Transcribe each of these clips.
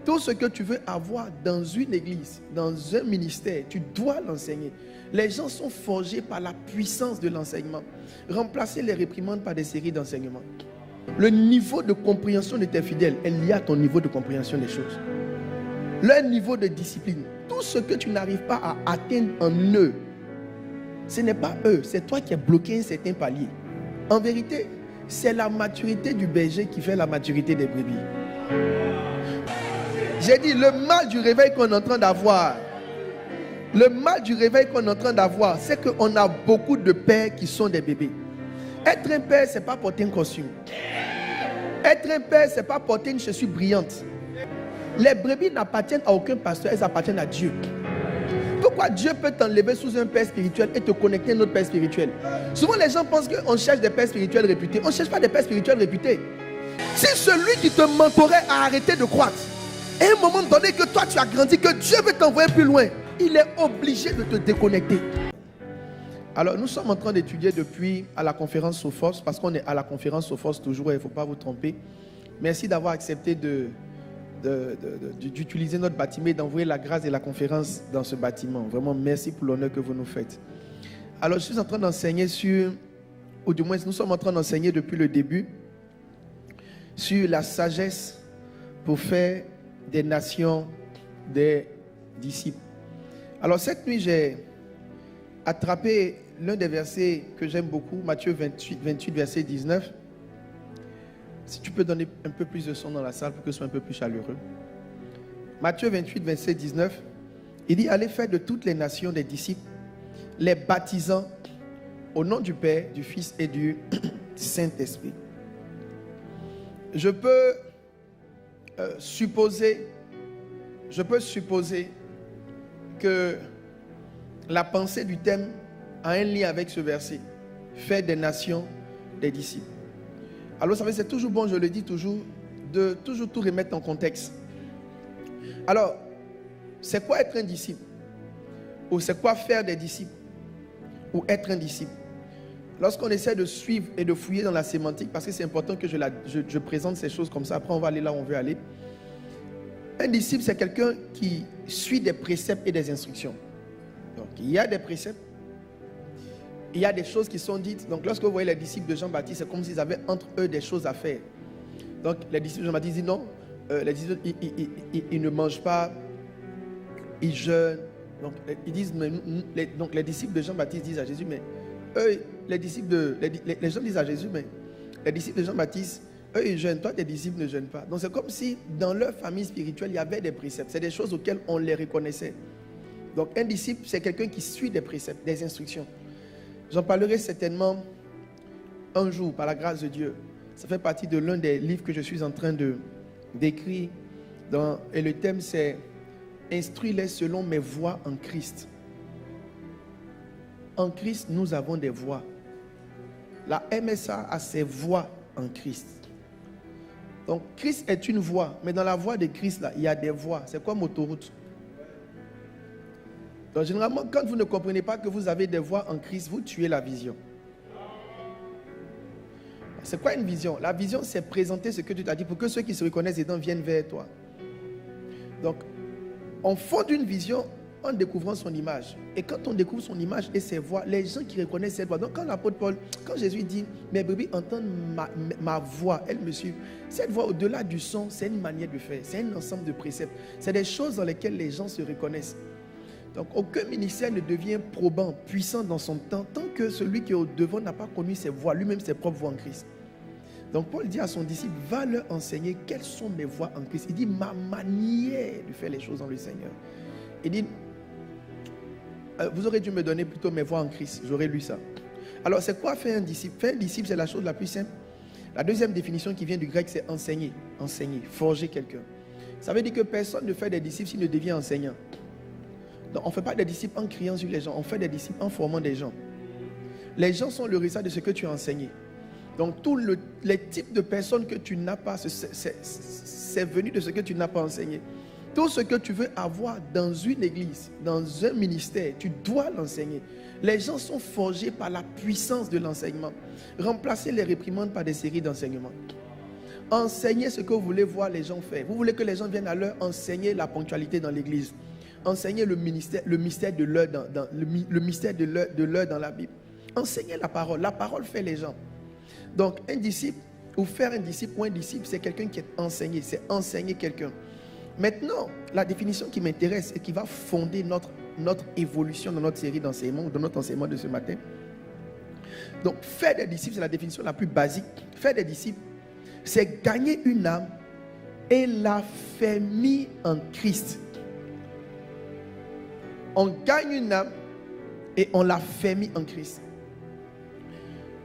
Tout ce que tu veux avoir dans une église, dans un ministère, tu dois l'enseigner. Les gens sont forgés par la puissance de l'enseignement. Remplacer les réprimandes par des séries d'enseignements. Le niveau de compréhension de tes fidèles est lié à ton niveau de compréhension des choses. Leur niveau de discipline. Tout ce que tu n'arrives pas à atteindre en eux, ce n'est pas eux, c'est toi qui es bloqué à un certain palier. En vérité, c'est la maturité du berger qui fait la maturité des brebis. J'ai dit, le mal du réveil qu'on est en train d'avoir, c'est qu'on a beaucoup de pères qui sont des bébés. Être un père, ce n'est pas porter un costume. Être un père, ce n'est pas porter une chaussure brillante. Les brebis n'appartiennent à aucun pasteur, elles appartiennent à Dieu. Pourquoi Dieu peut t'enlever sous un père spirituel et te connecter à un autre père spirituel? Souvent les gens pensent qu'on cherche des pères spirituels réputés. On ne cherche pas des pères spirituels réputés. Si celui qui te mentorait a arrêté de croître, et à un moment donné que toi tu as grandi, que Dieu veut t'envoyer plus loin, il est obligé de te déconnecter. Alors nous sommes en train d'étudier depuis à la conférence Sophos, parce qu'on est à la conférence Sophos toujours, il ne faut pas vous tromper. Merci d'avoir accepté d'utiliser notre bâtiment et d'envoyer la grâce et la conférence dans ce bâtiment. Vraiment, merci pour l'honneur que vous nous faites. Alors, je suis en train d'enseigner ou du moins, nous sommes en train d'enseigner depuis le début, sur la sagesse pour faire des nations des disciples. Alors, cette nuit, j'ai attrapé l'un des versets que j'aime beaucoup, Matthieu 28, verset 19. Si tu peux donner un peu plus de son dans la salle pour que ce soit un peu plus chaleureux. Matthieu 28, verset 19. Il dit, allez faire de toutes les nations des disciples, les baptisant au nom du Père, du Fils et du Saint-Esprit. Je peux supposer que la pensée du thème a un lien avec ce verset. Faire des nations des disciples. Alors, vous savez, c'est toujours bon, je le dis toujours, de toujours tout remettre en contexte. Alors, c'est quoi être un disciple? Ou c'est quoi faire des disciples? Ou être un disciple? Lorsqu'on essaie de suivre et de fouiller dans la sémantique, parce que c'est important que je présente ces choses comme ça, après on va aller là où on veut aller. Un disciple, c'est quelqu'un qui suit des préceptes et des instructions. Donc, il y a des préceptes. Il y a des choses qui sont dites. Donc, lorsque vous voyez les disciples de Jean-Baptiste, c'est comme s'ils avaient entre eux des choses à faire. Donc, les disciples de Jean-Baptiste disent non. Les disciples, ils ne mangent pas. Ils jeûnent. Donc, ils disent, donc, les disciples de Jean-Baptiste disent à Jésus, mais eux, les gens disent à Jésus, mais les disciples de Jean-Baptiste, eux, ils jeûnent. Toi, tes disciples ne jeûnent pas. Donc, c'est comme si dans leur famille spirituelle, il y avait des préceptes. C'est des choses auxquelles on les reconnaissait. Donc, un disciple, c'est quelqu'un qui suit des préceptes, des instructions. J'en parlerai certainement un jour, par la grâce de Dieu. Ça fait partie de l'un des livres que je suis en train d'écrire. Et le thème, c'est « Instruis-les selon mes voies en Christ ». En Christ, nous avons des voies. La MSA a ses voies en Christ. Donc, Christ est une voie. Mais dans la voie de Christ, là, il y a des voies. C'est comme autoroute. Donc, généralement, quand vous ne comprenez pas que vous avez des voies en Christ, vous tuez la vision. C'est quoi une vision? La vision, c'est présenter ce que tu t'as dit pour que ceux qui se reconnaissent dedans viennent vers toi. Donc, on fonde une vision en découvrant son image. Et quand on découvre son image et ses voix, les gens qui reconnaissent cette voix. Donc, quand l'apôtre Paul, quand Jésus dit, mes brebis entendent ma voix, elles me suivent. Cette voix, au-delà du son, c'est une manière de faire. C'est un ensemble de préceptes. C'est des choses dans lesquelles les gens se reconnaissent. Donc, aucun ministère ne devient probant, puissant dans son temps, tant que celui qui est au devant n'a pas connu ses voies, lui-même ses propres voies en Christ. Donc, Paul dit à son disciple, va leur enseigner quelles sont mes voies en Christ. Il dit, ma manière de faire les choses dans le Seigneur. Il dit, vous aurez dû me donner plutôt mes voies en Christ. J'aurais lu ça. Alors, c'est quoi faire un disciple? Faire un disciple, c'est la chose la plus simple. La deuxième définition qui vient du grec, c'est enseigner. Enseigner, forger quelqu'un. Ça veut dire que personne ne fait des disciples s'il ne devient enseignant. Donc, on ne fait pas des disciples en criant sur les gens, on fait des disciples en formant des gens. Les gens sont le résultat de ce que tu as enseigné. Donc, tous les types de personnes que tu n'as pas, c'est venu de ce que tu n'as pas enseigné. Tout ce que tu veux avoir dans une église, dans un ministère, tu dois l'enseigner. Les gens sont forgés par la puissance de l'enseignement. Remplacer les réprimandes par des séries d'enseignements. Enseignez ce que vous voulez voir les gens faire. Vous voulez que les gens viennent à l'heure, enseignez la ponctualité dans l'église. Enseignez le mystère de l'heure de l'heure dans la Bible. Enseignez la parole. La parole fait les gens. Donc, un disciple, ou faire un disciple ou un disciple, c'est quelqu'un qui est enseigné. C'est enseigner quelqu'un. Maintenant, la définition qui m'intéresse et qui va fonder notre évolution dans notre série d'enseignements, dans notre enseignement de ce matin. Donc, faire des disciples, c'est la définition la plus basique. Faire des disciples, c'est gagner une âme et la faire mise en Christ. On gagne une âme et on la fait mise en Christ.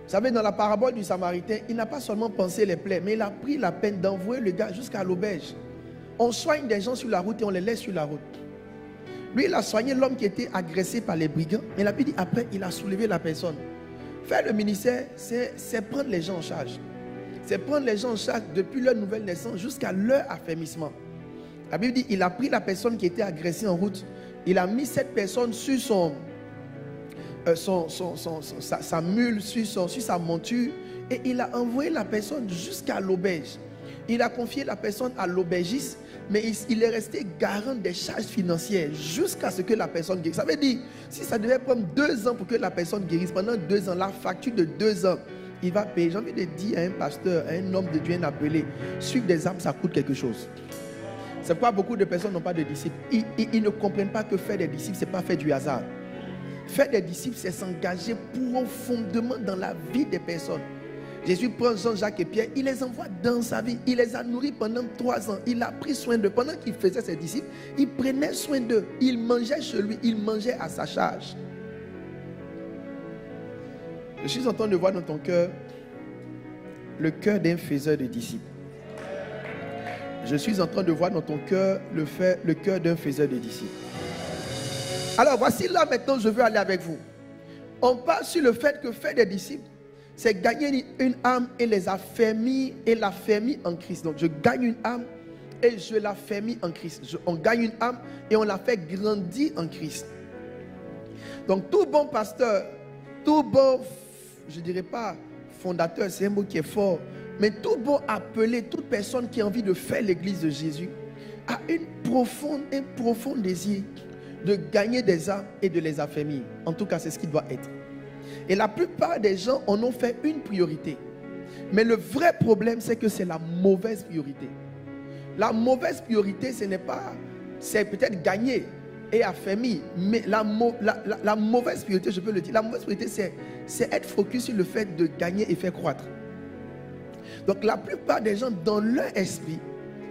Vous savez, dans la parabole du Samaritain, il n'a pas seulement pensé les plaies, mais il a pris la peine d'envoyer le gars jusqu'à l'auberge. On soigne des gens sur la route et on les laisse sur la route. Lui, il a soigné l'homme qui était agressé par les brigands, mais la Bible dit après, il a soulevé la personne. Faire le ministère, c'est prendre les gens en charge. C'est prendre les gens en charge depuis leur nouvelle naissance jusqu'à leur affermissement. La Bible dit, il a pris la personne qui était agressée en route, il a mis cette personne sur sa mule, sur sa monture, et il a envoyé la personne jusqu'à l'auberge. Il a confié la personne à l'aubergiste, mais il est resté garant des charges financières jusqu'à ce que la personne guérisse. Ça veut dire, si ça devait prendre 2 ans pour que la personne guérisse, pendant 2 ans, la facture de 2 ans, il va payer. J'ai envie de dire à un pasteur, à un homme de Dieu, un appelé, suivre des âmes, ça coûte quelque chose. C'est pourquoi beaucoup de personnes n'ont pas de disciples. Ils ne comprennent pas que faire des disciples, ce n'est pas faire du hasard. Faire des disciples, c'est s'engager profondément dans la vie des personnes. Jésus prend Jean-Jacques et Pierre, il les envoie dans sa vie. Il les a nourris pendant 3 ans. Il a pris soin d'eux. Pendant qu'il faisait ses disciples, il prenait soin d'eux. Il mangeait chez lui, il mangeait à sa charge. Je suis en train de voir dans ton cœur le cœur d'un faiseur de disciples. Je suis en train de voir dans ton cœur le cœur d'un faiseur de disciples. Alors voici là maintenant, je veux aller avec vous. On parle sur le fait que faire des disciples, c'est gagner une âme et les affermir en Christ. Donc je gagne une âme et je l'affermis en Christ. On gagne une âme et on la fait grandir en Christ. Donc tout bon pasteur, tout bon, je ne dirais pas fondateur, c'est un mot qui est fort, mais tout bon appelé, toute personne qui a envie de faire l'église de Jésus, a un profond désir de gagner des âmes et de les affermir. En tout cas, c'est ce qui doit être. Et la plupart des gens en ont fait une priorité. Mais le vrai problème, c'est que c'est la mauvaise priorité. La mauvaise priorité, c'est peut-être gagner et affermir. Mais la mauvaise priorité, je peux le dire, la mauvaise priorité, c'est être focus sur le fait de gagner et faire croître. Donc la plupart des gens, dans leur esprit,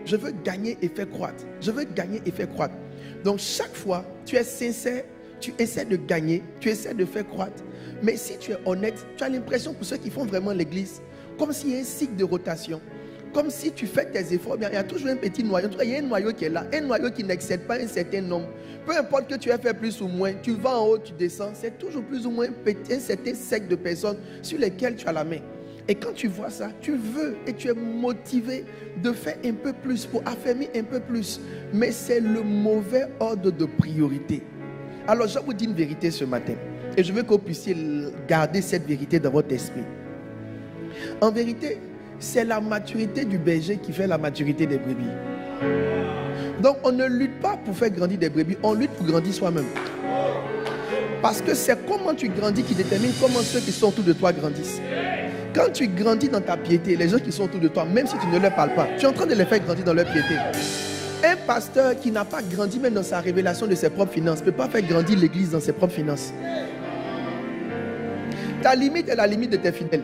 je veux gagner et faire croître. Je veux gagner et faire croître. Donc chaque fois, tu es sincère, tu essaies de gagner, tu essaies de faire croître. Mais si tu es honnête, tu as l'impression, pour ceux qui font vraiment l'église, comme s'il y a un cycle de rotation. Comme si tu fais tes efforts, bien, il y a toujours un petit noyau. Il y a un noyau qui est là, un noyau qui n'excède pas un certain nombre. Peu importe que tu aies fait plus ou moins, tu vas en haut, tu descends, c'est toujours plus ou moins un certain cercle de personnes sur lesquelles tu as la main. Et quand tu vois ça, tu veux et tu es motivé de faire un peu plus pour affermir un peu plus. Mais c'est le mauvais ordre de priorité. Alors je vous dis une vérité ce matin. Et je veux que vous puissiez garder cette vérité dans votre esprit. En vérité, c'est la maturité du berger qui fait la maturité des brebis. Donc on ne lutte pas pour faire grandir des brebis, on lutte pour grandir soi-même. Parce que c'est comment tu grandis qui détermine comment ceux qui sont autour de toi grandissent. Quand tu grandis dans ta piété, les gens qui sont autour de toi, même si tu ne leur parles pas, tu es en train de les faire grandir dans leur piété. Un pasteur qui n'a pas grandi même dans sa révélation de ses propres finances ne peut pas faire grandir l'église dans ses propres finances. Ta limite est la limite de tes fidèles.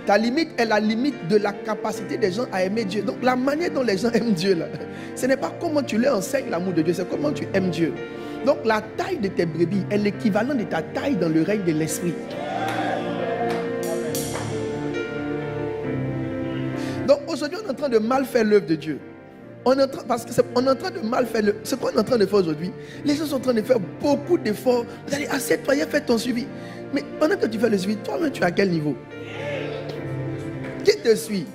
Ta limite est la limite de la capacité des gens à aimer Dieu. Donc la manière dont les gens aiment Dieu, là, ce n'est pas comment tu leur enseignes l'amour de Dieu, c'est comment tu aimes Dieu. Donc la taille de tes brebis est l'équivalent de ta taille dans le règne de l'esprit. Donc aujourd'hui, on est en train de mal faire l'œuvre de Dieu. Parce qu'on est en train de mal faire ce qu'on est en train de faire aujourd'hui. Les gens sont en train de faire beaucoup d'efforts. Vous allez assieds-toi, fais ton suivi. Mais pendant que tu fais le suivi, toi-même tu es à quel niveau? Qui te suit?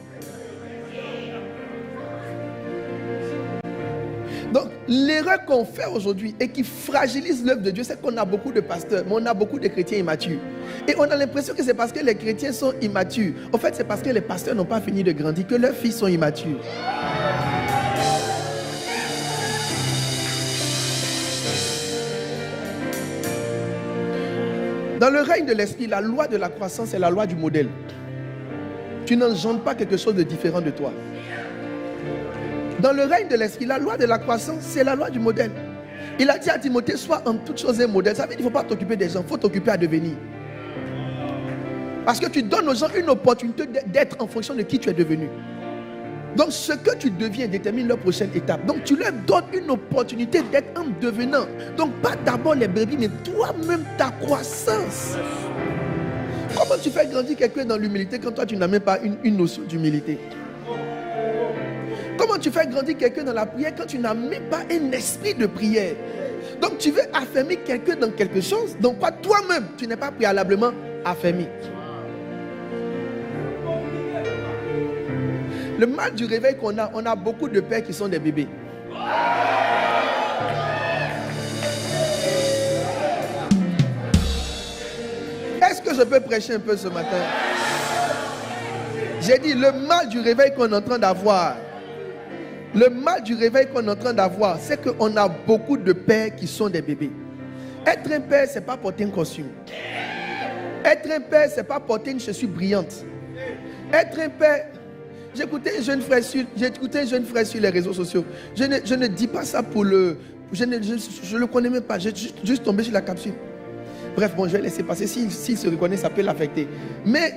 Donc l'erreur qu'on fait aujourd'hui et qui fragilise l'œuvre de Dieu, c'est qu'on a beaucoup de pasteurs, mais on a beaucoup de chrétiens immatures. Et on a l'impression que c'est parce que les chrétiens sont immatures. En fait, c'est parce que les pasteurs n'ont pas fini de grandir que leurs fils sont immatures. Dans le règne de l'esprit, la loi de la croissance est la loi du modèle. Tu n'engendres pas quelque chose de différent de toi. Dans le règne de l'esprit, la loi de la croissance, c'est la loi du modèle. Il a dit à Timothée, sois en toute chose un modèle. Ça veut dire qu'il ne faut pas t'occuper des gens, il faut t'occuper à devenir. Parce que tu donnes aux gens une opportunité d'être en fonction de qui tu es devenu. Donc ce que tu deviens détermine leur prochaine étape. Donc tu leur donnes une opportunité d'être un devenant. Donc pas d'abord les brebis, mais toi-même ta croissance. Comment tu fais grandir quelqu'un dans l'humilité quand toi tu n'as même pas une notion d'humilité? Comment tu fais grandir quelqu'un dans la prière quand tu n'as même pas un esprit de prière? Donc tu veux affermir quelqu'un dans quelque chose, donc quoi toi-même tu n'es pas préalablement affermi. Le mal du réveil qu'on a, on a beaucoup de pères qui sont des bébés. Est-ce que je peux prêcher un peu ce matin? J'ai dit le mal du réveil qu'on est en train d'avoir. Le mal du réveil qu'on est en train d'avoir, c'est qu'on a beaucoup de pères qui sont des bébés. Être un père, c'est pas porter un costume. Être un père, c'est pas porter une chaussure brillante. Être un père... J'ai écouté un jeune frère sur les réseaux sociaux. Je ne dis pas ça pour le... Je le connais même pas. J'ai juste tombé sur la capsule. Bref, bon, je vais laisser passer. S'il se reconnaît, ça peut l'affecter. Mais...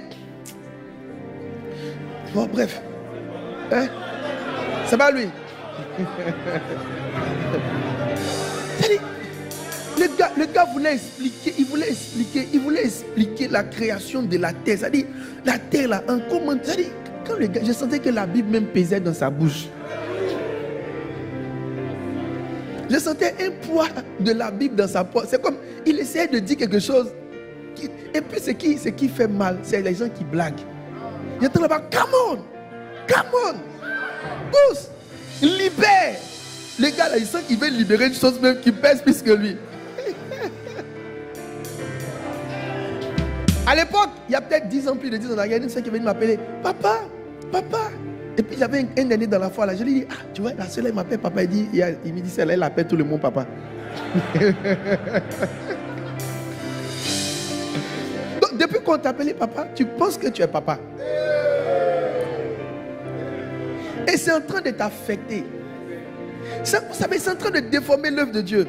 Bon, bref. Hein? C'est pas lui. Le gars voulait expliquer la création de la terre. C'est-à-dire, la terre là, en comment... C'est-à-dire, quand le gars, je sentais que la Bible même pesait dans sa bouche. Je sentais un poids de la Bible dans sa poche. C'est comme, il essayait de dire quelque chose. Et puis, ce qui fait mal, c'est les gens qui blaguent. Ils étaient là-bas, come on, pousse, libère. Les gars là, ils sentent qu'ils veulent libérer une chose même qui pèse plus que lui. À l'époque, il y a peut-être 10 ans, plus de 10 ans, il y a une soeur qui est venue m'appeler, papa. Et puis j'avais un aîné dans la foi là, je lui dis, tu vois, la soeur elle m'appelle papa, il me dit, celle-là, elle appelle tout le monde papa. Donc depuis qu'on t'appelait papa, tu penses que tu es papa. Et c'est en train de t'affecter. Vous savez, c'est en train de déformer l'œuvre de Dieu.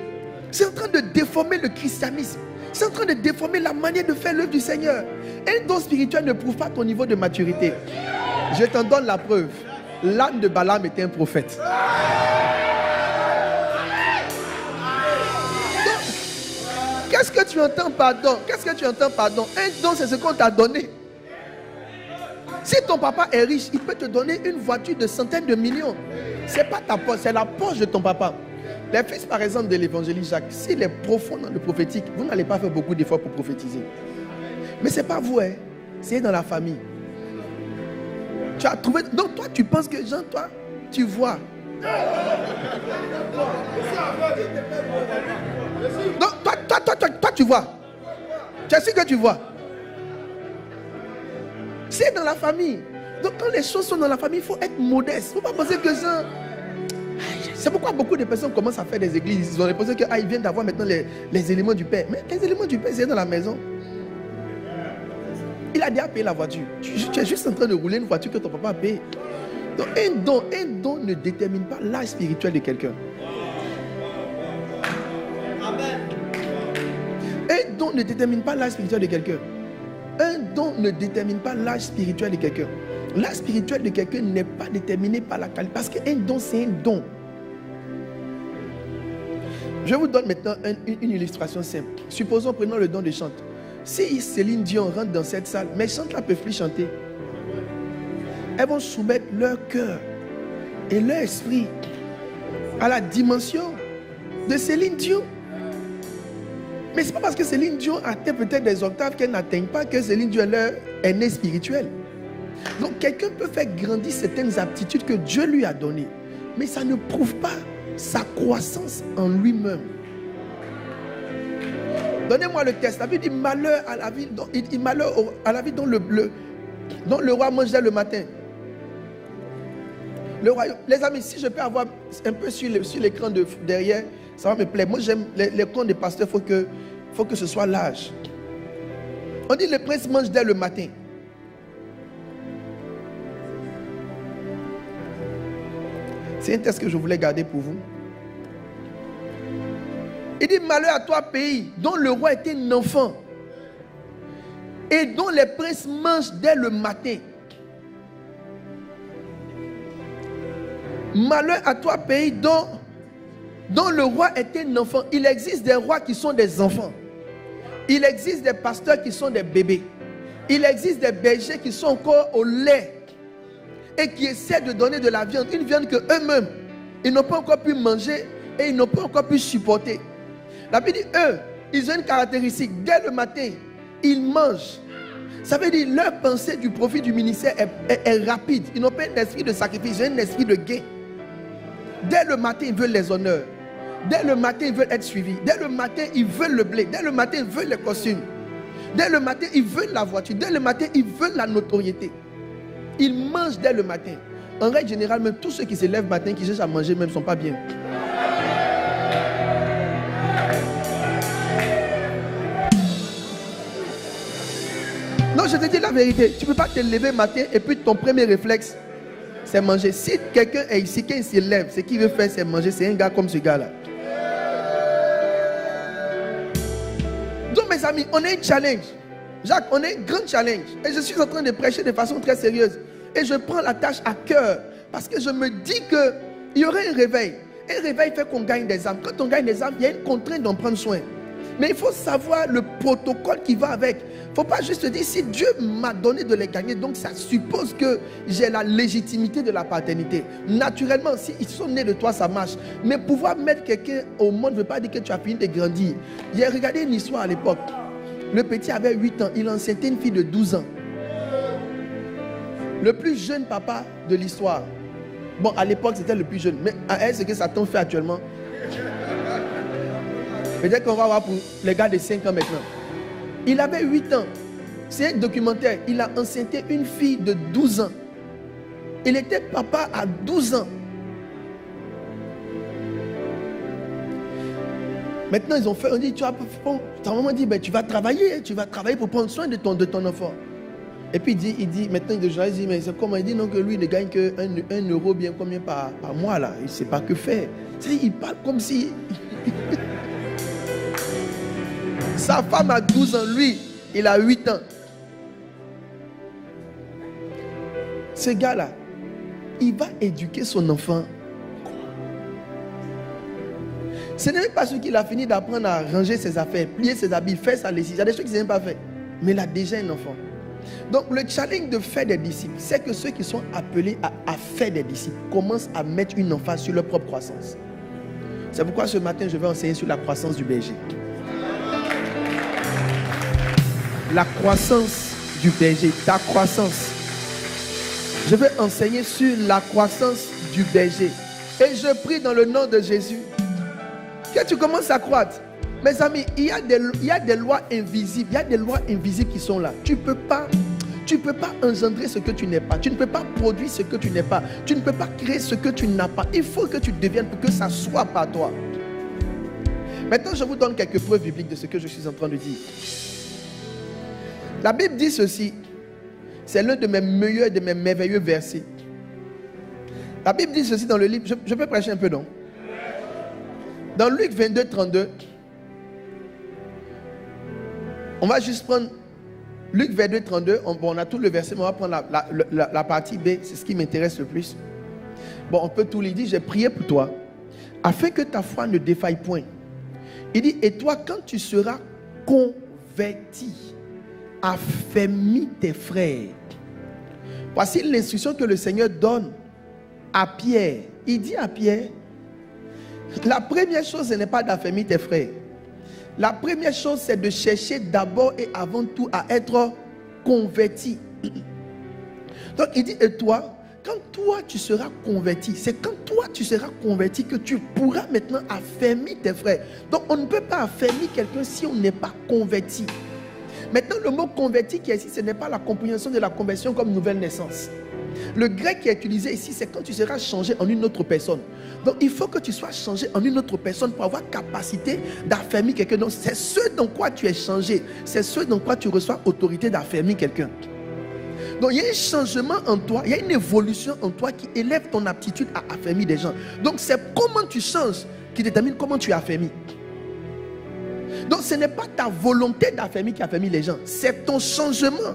C'est en train de déformer le christianisme. C'est en train de déformer la manière de faire l'œuvre du Seigneur. Un don spirituel ne prouve pas ton niveau de maturité. Je t'en donne la preuve. L'âne de Balaam était un prophète. Donc, qu'est-ce que tu entends par don? Un don, c'est ce qu'on t'a donné. Si ton papa est riche, il peut te donner une voiture de centaines de millions. Ce n'est pas ta poche, c'est la poche de ton papa. Les fils, par exemple, de l'évangéliste Jacques, s'il est profond dans le prophétique, vous n'allez pas faire beaucoup d'efforts pour prophétiser. Mais ce n'est pas vous, c'est dans la famille. Tu as trouvé. Donc, toi, tu penses que, Jean, toi, tu vois. Donc, toi, tu vois. Tu es sûr que tu vois. C'est dans la famille. Donc, quand les choses sont dans la famille, il faut être modeste. Il ne faut pas penser que Jean. C'est pourquoi beaucoup de personnes commencent à faire des églises. Ils ont l'impression qu'ils viennent d'avoir maintenant les éléments du Père. Mais les éléments du Père, c'est dans la maison. Il a déjà payé la voiture. Tu es juste en train de rouler une voiture que ton papa a payée. Donc un don ne détermine pas l'âge spirituel de quelqu'un. Un don ne détermine pas l'âge spirituel de quelqu'un. Un don ne détermine pas l'âge spirituel de quelqu'un. L'âge spirituel de quelqu'un n'est pas déterminé par la qualité. Parce qu'un don, c'est un don. Je vous donne maintenant une illustration simple. Supposons, prenons le don de chant. Si Céline Dion rentre dans cette salle, mes chantes là ne peuvent plus chanter. Elles vont soumettre leur cœur et leur esprit à la dimension de Céline Dion. Mais ce n'est pas parce que Céline Dion atteint peut-être des octaves qu'elle n'atteint pas que Céline Dion est née spirituelle. Donc quelqu'un peut faire grandir certaines aptitudes que Dieu lui a données. Mais ça ne prouve pas sa croissance en lui-même. Donnez-moi le texte. La Bible dit malheur à la ville, malheur à la ville dont le roi mange dès le matin. Le royaume. Les amis, si je peux avoir un peu sur l'écran derrière, ça va me plaire. Moi, j'aime les contes des pasteurs, il faut que ce soit large. On dit le prince mange dès le matin. C'est un texte que je voulais garder pour vous. Il dit malheur à toi pays dont le roi était un enfant et dont les princes mangent dès le matin. Malheur à toi pays dont le roi était un enfant. Il existe des rois qui sont des enfants. Il existe des pasteurs qui sont des bébés. Il existe des bergers qui sont encore au lait et qui essaient de donner de la viande, une viande que eux-mêmes ils n'ont pas encore pu manger et ils n'ont pas encore pu supporter. La Bible dit eux, ils ont une caractéristique. Dès le matin, ils mangent. Ça veut dire leur pensée du profit du ministère est rapide. Ils n'ont pas un esprit de sacrifice, ils ont un esprit de gain. Dès le matin, ils veulent les honneurs. Dès le matin, ils veulent être suivis. Dès le matin, ils veulent le blé. Dès le matin, ils veulent les costumes. Dès le matin, ils veulent la voiture. Dès le matin, ils veulent la notoriété. Ils mangent dès le matin. En règle générale, même tous ceux qui se lèvent le matin, qui cherchent à manger, même ne sont pas bien. Non, je te dis la vérité. Tu ne peux pas te lever le matin et puis ton premier réflexe, c'est manger. Si quelqu'un est ici, quand il se lève, ce qu'il veut faire, c'est manger. C'est un gars comme ce gars-là. Donc, mes amis, on a un challenge. Jacques, on a un grand challenge. Et je suis en train de prêcher de façon très sérieuse. Et je prends la tâche à cœur. Parce que je me dis qu'il y aurait un réveil. Un réveil fait qu'on gagne des âmes. Quand on gagne des âmes, il y a une contrainte d'en prendre soin. Mais il faut savoir le protocole qui va avec. Il ne faut pas juste dire si Dieu m'a donné de les gagner, donc ça suppose que j'ai la légitimité de la paternité. Naturellement, s'ils sont nés de toi, ça marche. Mais pouvoir mettre quelqu'un au monde ne veut pas dire que tu as fini de grandir. J'ai regardé une histoire à l'époque. Le petit avait 8 ans, il enceintait une fille de 12 ans. Le plus jeune papa de l'histoire. Bon, à l'époque, c'était le plus jeune. Mais à elle, ce que Satan fait actuellement. Peut-être qu'on va voir pour les gars de 5 ans maintenant. Il avait 8 ans. C'est un documentaire. Il a enceinté une fille de 12 ans. Il était papa à 12 ans. Maintenant, ils ont fait, on dit, ta maman dit, ben, tu vas travailler pour prendre soin de ton enfant. Et puis il dit maintenant, il dit, mais c'est comment? Il dit non, que lui, il ne gagne que 1 euro bien combien par mois là. Il ne sait pas que faire. Il parle comme si... Sa femme a 12 ans, lui, il a 8 ans. Ce gars-là, il va éduquer son enfant. Ce n'est même pas ce qu'il a fini d'apprendre à ranger ses affaires, plier ses habits, faire sa lessive. Il y a des choses qu'il n'a même pas fait. Mais il a déjà un enfant. Donc le challenge de faire des disciples, c'est que ceux qui sont appelés à faire des disciples commencent à mettre une emphase sur leur propre croissance. C'est pourquoi ce matin, je vais enseigner sur la croissance du berger. La croissance du berger, ta croissance. Je vais enseigner sur la croissance du berger. Et je prie dans le nom de Jésus que tu commences à croître. Mes amis, il y a des lois invisibles. Il y a des lois invisibles qui sont là. Tu ne peux pas engendrer ce que tu n'es pas. Tu ne peux pas produire ce que tu n'es pas. Tu ne peux pas créer ce que tu n'as pas. Il faut que tu deviennes pour que ça soit par toi. Maintenant, je vous donne quelques preuves bibliques de ce que je suis en train de dire. La Bible dit ceci. C'est l'un de mes meilleurs et de mes merveilleux versets. La Bible dit ceci dans le livre. Je peux prêcher un peu, non? Dans Luc 22, 32. On va juste prendre Luc 22, 32. On a tout le verset, mais on va prendre la partie B. C'est ce qui m'intéresse le plus. Bon, on peut tout lire. Il dit, j'ai prié pour toi, afin que ta foi ne défaille point. Il dit, et toi, quand tu seras converti, affermis tes frères. Voici l'instruction que le Seigneur donne à Pierre. Il dit à Pierre, la première chose, ce n'est pas d'affermir tes frères. La première chose, c'est de chercher d'abord et avant tout à être converti. Donc il dit, et toi, quand toi tu seras converti, c'est quand toi tu seras converti que tu pourras maintenant affermir tes frères. Donc on ne peut pas affermir quelqu'un si on n'est pas converti. Maintenant, le mot converti qui est ici, ce n'est pas la compréhension de la conversion comme nouvelle naissance. Le grec qui est utilisé ici, c'est quand tu seras changé en une autre personne. Donc il faut que tu sois changé en une autre personne pour avoir capacité d'affermir quelqu'un. Donc c'est ce dans quoi tu es changé, c'est ce dans quoi tu reçois autorité d'affermir quelqu'un. Donc il y a un changement en toi, il y a une évolution en toi qui élève ton aptitude à affermir des gens. Donc c'est comment tu changes qui détermine comment tu es affermi. Donc ce n'est pas ta volonté d'affermir qui affermit les gens, c'est ton changement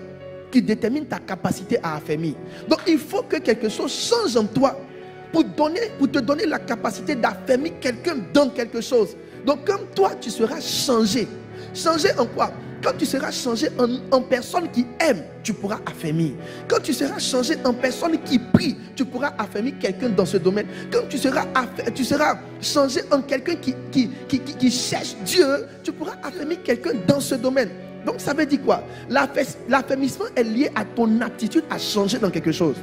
qui détermine ta capacité à affermir. Donc il faut que quelque chose change en toi pour te donner la capacité d'affermir quelqu'un dans quelque chose. Donc comme toi tu seras changé. Changé en quoi? Quand tu seras changé en personne qui aime, tu pourras affermir. Quand tu seras changé en personne qui prie, tu pourras affermir quelqu'un dans ce domaine. Quand tu seras changé en quelqu'un qui cherche Dieu, tu pourras affermir quelqu'un dans ce domaine. Donc ça veut dire quoi? L'affermissement est lié à ton aptitude à changer dans quelque chose.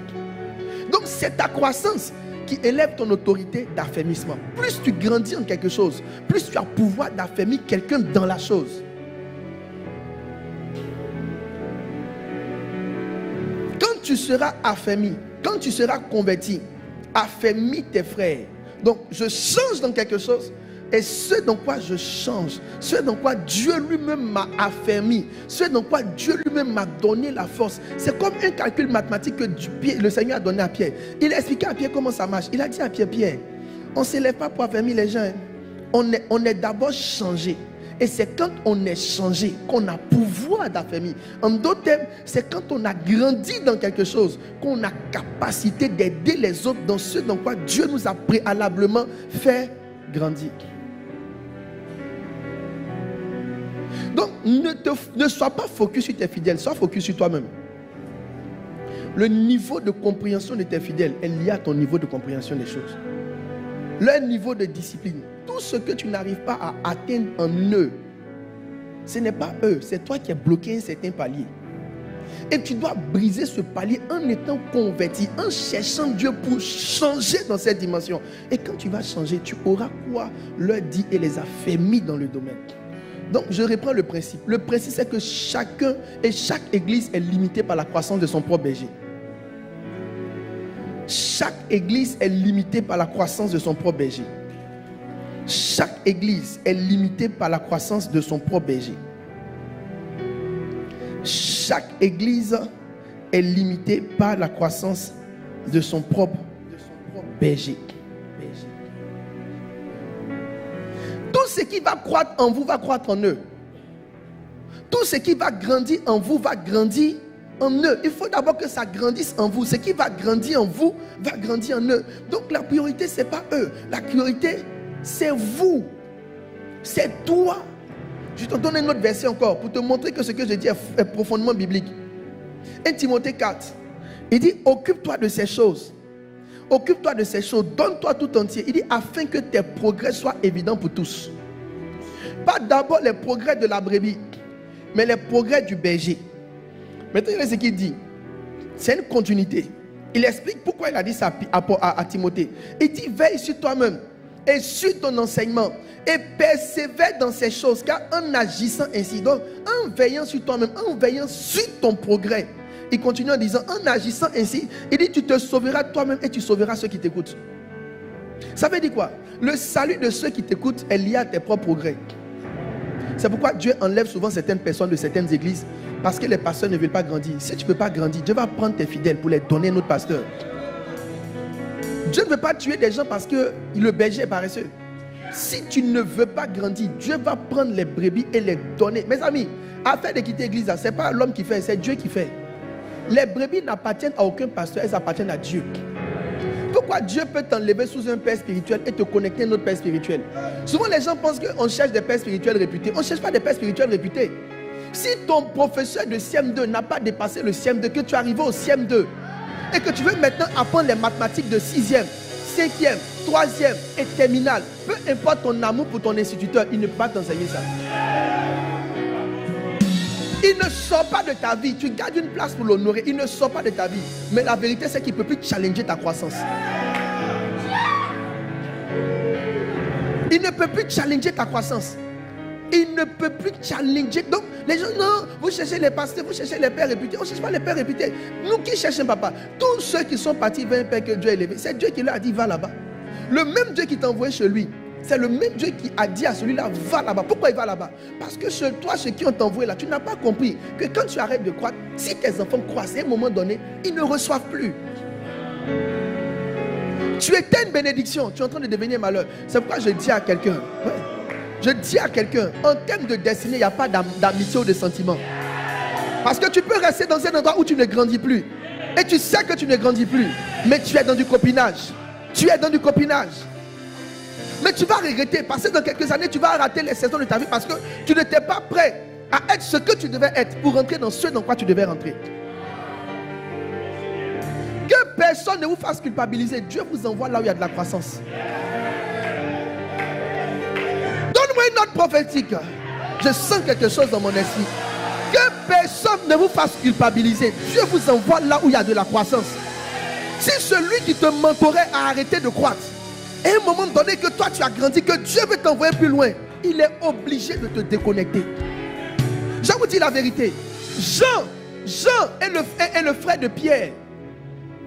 Donc c'est ta croissance qui élève ton autorité d'affermissement. Plus tu grandis en quelque chose, plus tu as pouvoir d'affermir quelqu'un dans la chose. Quand tu seras affermi, quand tu seras converti, affermis tes frères. Donc je change dans quelque chose. Et ce dans quoi je change, ce dans quoi Dieu lui-même m'a affermi, ce dans quoi Dieu lui-même m'a donné la force. C'est comme un calcul mathématique que le Seigneur a donné à Pierre. Il a expliqué à Pierre comment ça marche. Il a dit à Pierre, on ne s'élève pas pour affermir les gens. On est d'abord changé. Et c'est quand on est changé qu'on a pouvoir d'affermir. En d'autres termes, c'est quand on a grandi dans quelque chose qu'on a capacité d'aider les autres dans ce dans quoi Dieu nous a préalablement fait grandir. Donc, ne sois pas focus sur tes fidèles, sois focus sur toi-même. Le niveau de compréhension de tes fidèles est lié à ton niveau de compréhension des choses. Leur niveau de discipline, tout ce que tu n'arrives pas à atteindre en eux, ce n'est pas eux, c'est toi qui es bloqué à un certain palier. Et tu dois briser ce palier en étant converti, en cherchant Dieu pour changer dans cette dimension. Et quand tu vas changer, tu auras quoi leur dire et les affermir dans le domaine. Donc je reprends le principe. Le principe c'est que chacun et chaque église est limitée par la croissance de son propre berger. Chaque église est limitée par la croissance de son propre berger. Chaque église est limitée par la croissance de son propre berger. Chaque église est limitée par la croissance de son propre berger. Tout ce qui va croître en vous va croître en eux. Tout ce qui va grandir en vous va grandir en eux. Il faut d'abord que ça grandisse en vous. Ce qui va grandir en vous va grandir en eux. Donc la priorité, ce n'est pas eux. La priorité, c'est vous. C'est toi. Je te donne un autre verset encore pour te montrer que ce que je dis est profondément biblique. 1 Timothée 4. Il dit, occupe-toi de ces choses. Occupe-toi de ces choses, donne-toi tout entier. Il dit, afin que tes progrès soient évidents pour tous. Pas d'abord les progrès de la brebis, mais les progrès du berger. Maintenant, il y a ce qu'il dit. C'est une continuité. Il explique pourquoi il a dit ça à Timothée. Il dit, veille sur toi-même et sur ton enseignement et persévère dans ces choses, car en agissant ainsi, donc en veillant sur toi-même, en veillant sur ton progrès, il continue en disant, en agissant ainsi, il dit, tu te sauveras toi-même et tu sauveras ceux qui t'écoutent. Ça veut dire quoi? Le salut de ceux qui t'écoutent est lié à tes propres progrès. C'est pourquoi Dieu enlève souvent certaines personnes de certaines églises, parce que les pasteurs ne veulent pas grandir. Si tu ne peux pas grandir, Dieu va prendre tes fidèles pour les donner à un autre pasteur. Dieu ne veut pas tuer des gens parce que le berger est paresseux. Si tu ne veux pas grandir, Dieu va prendre les brebis et les donner. Mes amis, afin de quitter l'église, ce n'est pas l'homme qui fait, c'est Dieu qui fait. Les brebis n'appartiennent à aucun pasteur, elles appartiennent à Dieu. Pourquoi Dieu peut t'enlever sous un père spirituel et te connecter à un autre père spirituel? Souvent les gens pensent qu'on cherche des pères spirituels réputés. On ne cherche pas des pères spirituels réputés. Si ton professeur de CM2 n'a pas dépassé le CM2, que tu es arrivé au CM2 et que tu veux maintenant apprendre les mathématiques de 6e, 5e, 3e et terminale, peu importe ton amour pour ton instituteur, il ne peut pas t'enseigner ça. Il ne sort pas de ta vie. Tu gardes une place pour l'honorer. Il ne sort pas de ta vie. Mais la vérité, c'est qu'il ne peut plus challenger ta croissance. Il ne peut plus challenger ta croissance. Il ne peut plus challenger. Donc, les gens, non, vous cherchez les pasteurs, vous cherchez les pères réputés. On ne cherche pas les pères réputés. Nous qui cherchons papa, tous ceux qui sont partis vers un père que Dieu a élevé, c'est Dieu qui leur a dit, va là-bas. Le même Dieu qui t'a envoyé chez lui, c'est le même Dieu qui a dit à celui-là, va là-bas. Pourquoi il va là-bas? Parce que chez toi, ceux qui ont envoyé là, tu n'as pas compris que quand tu arrêtes de croître, si tes enfants croissent, à un moment donné, ils ne reçoivent plus. Tu étais une bénédiction, tu es en train de devenir malheur. C'est pourquoi je dis à quelqu'un, je dis à quelqu'un, en termes de destinée, il n'y a pas d'amitié ou de sentiment. Parce que tu peux rester dans un endroit où tu ne grandis plus. Et tu sais que tu ne grandis plus. Mais tu es dans du copinage. Tu es dans du copinage. Mais tu vas regretter. Parce que dans quelques années, tu vas rater les saisons de ta vie. Parce que tu n'étais pas prêt à être ce que tu devais être pour rentrer dans ce dans quoi tu devais rentrer. Que personne ne vous fasse culpabiliser. Dieu vous envoie là où il y a de la croissance. Donne-moi une note prophétique. Je sens quelque chose dans mon esprit. Que personne ne vous fasse culpabiliser. Dieu vous envoie là où il y a de la croissance. Si celui qui te mentorait a arrêté de croître, et à un moment donné que toi tu as grandi, que Dieu veut t'envoyer plus loin, il est obligé de te déconnecter. Je vous dis la vérité. Jean est le frère de Pierre.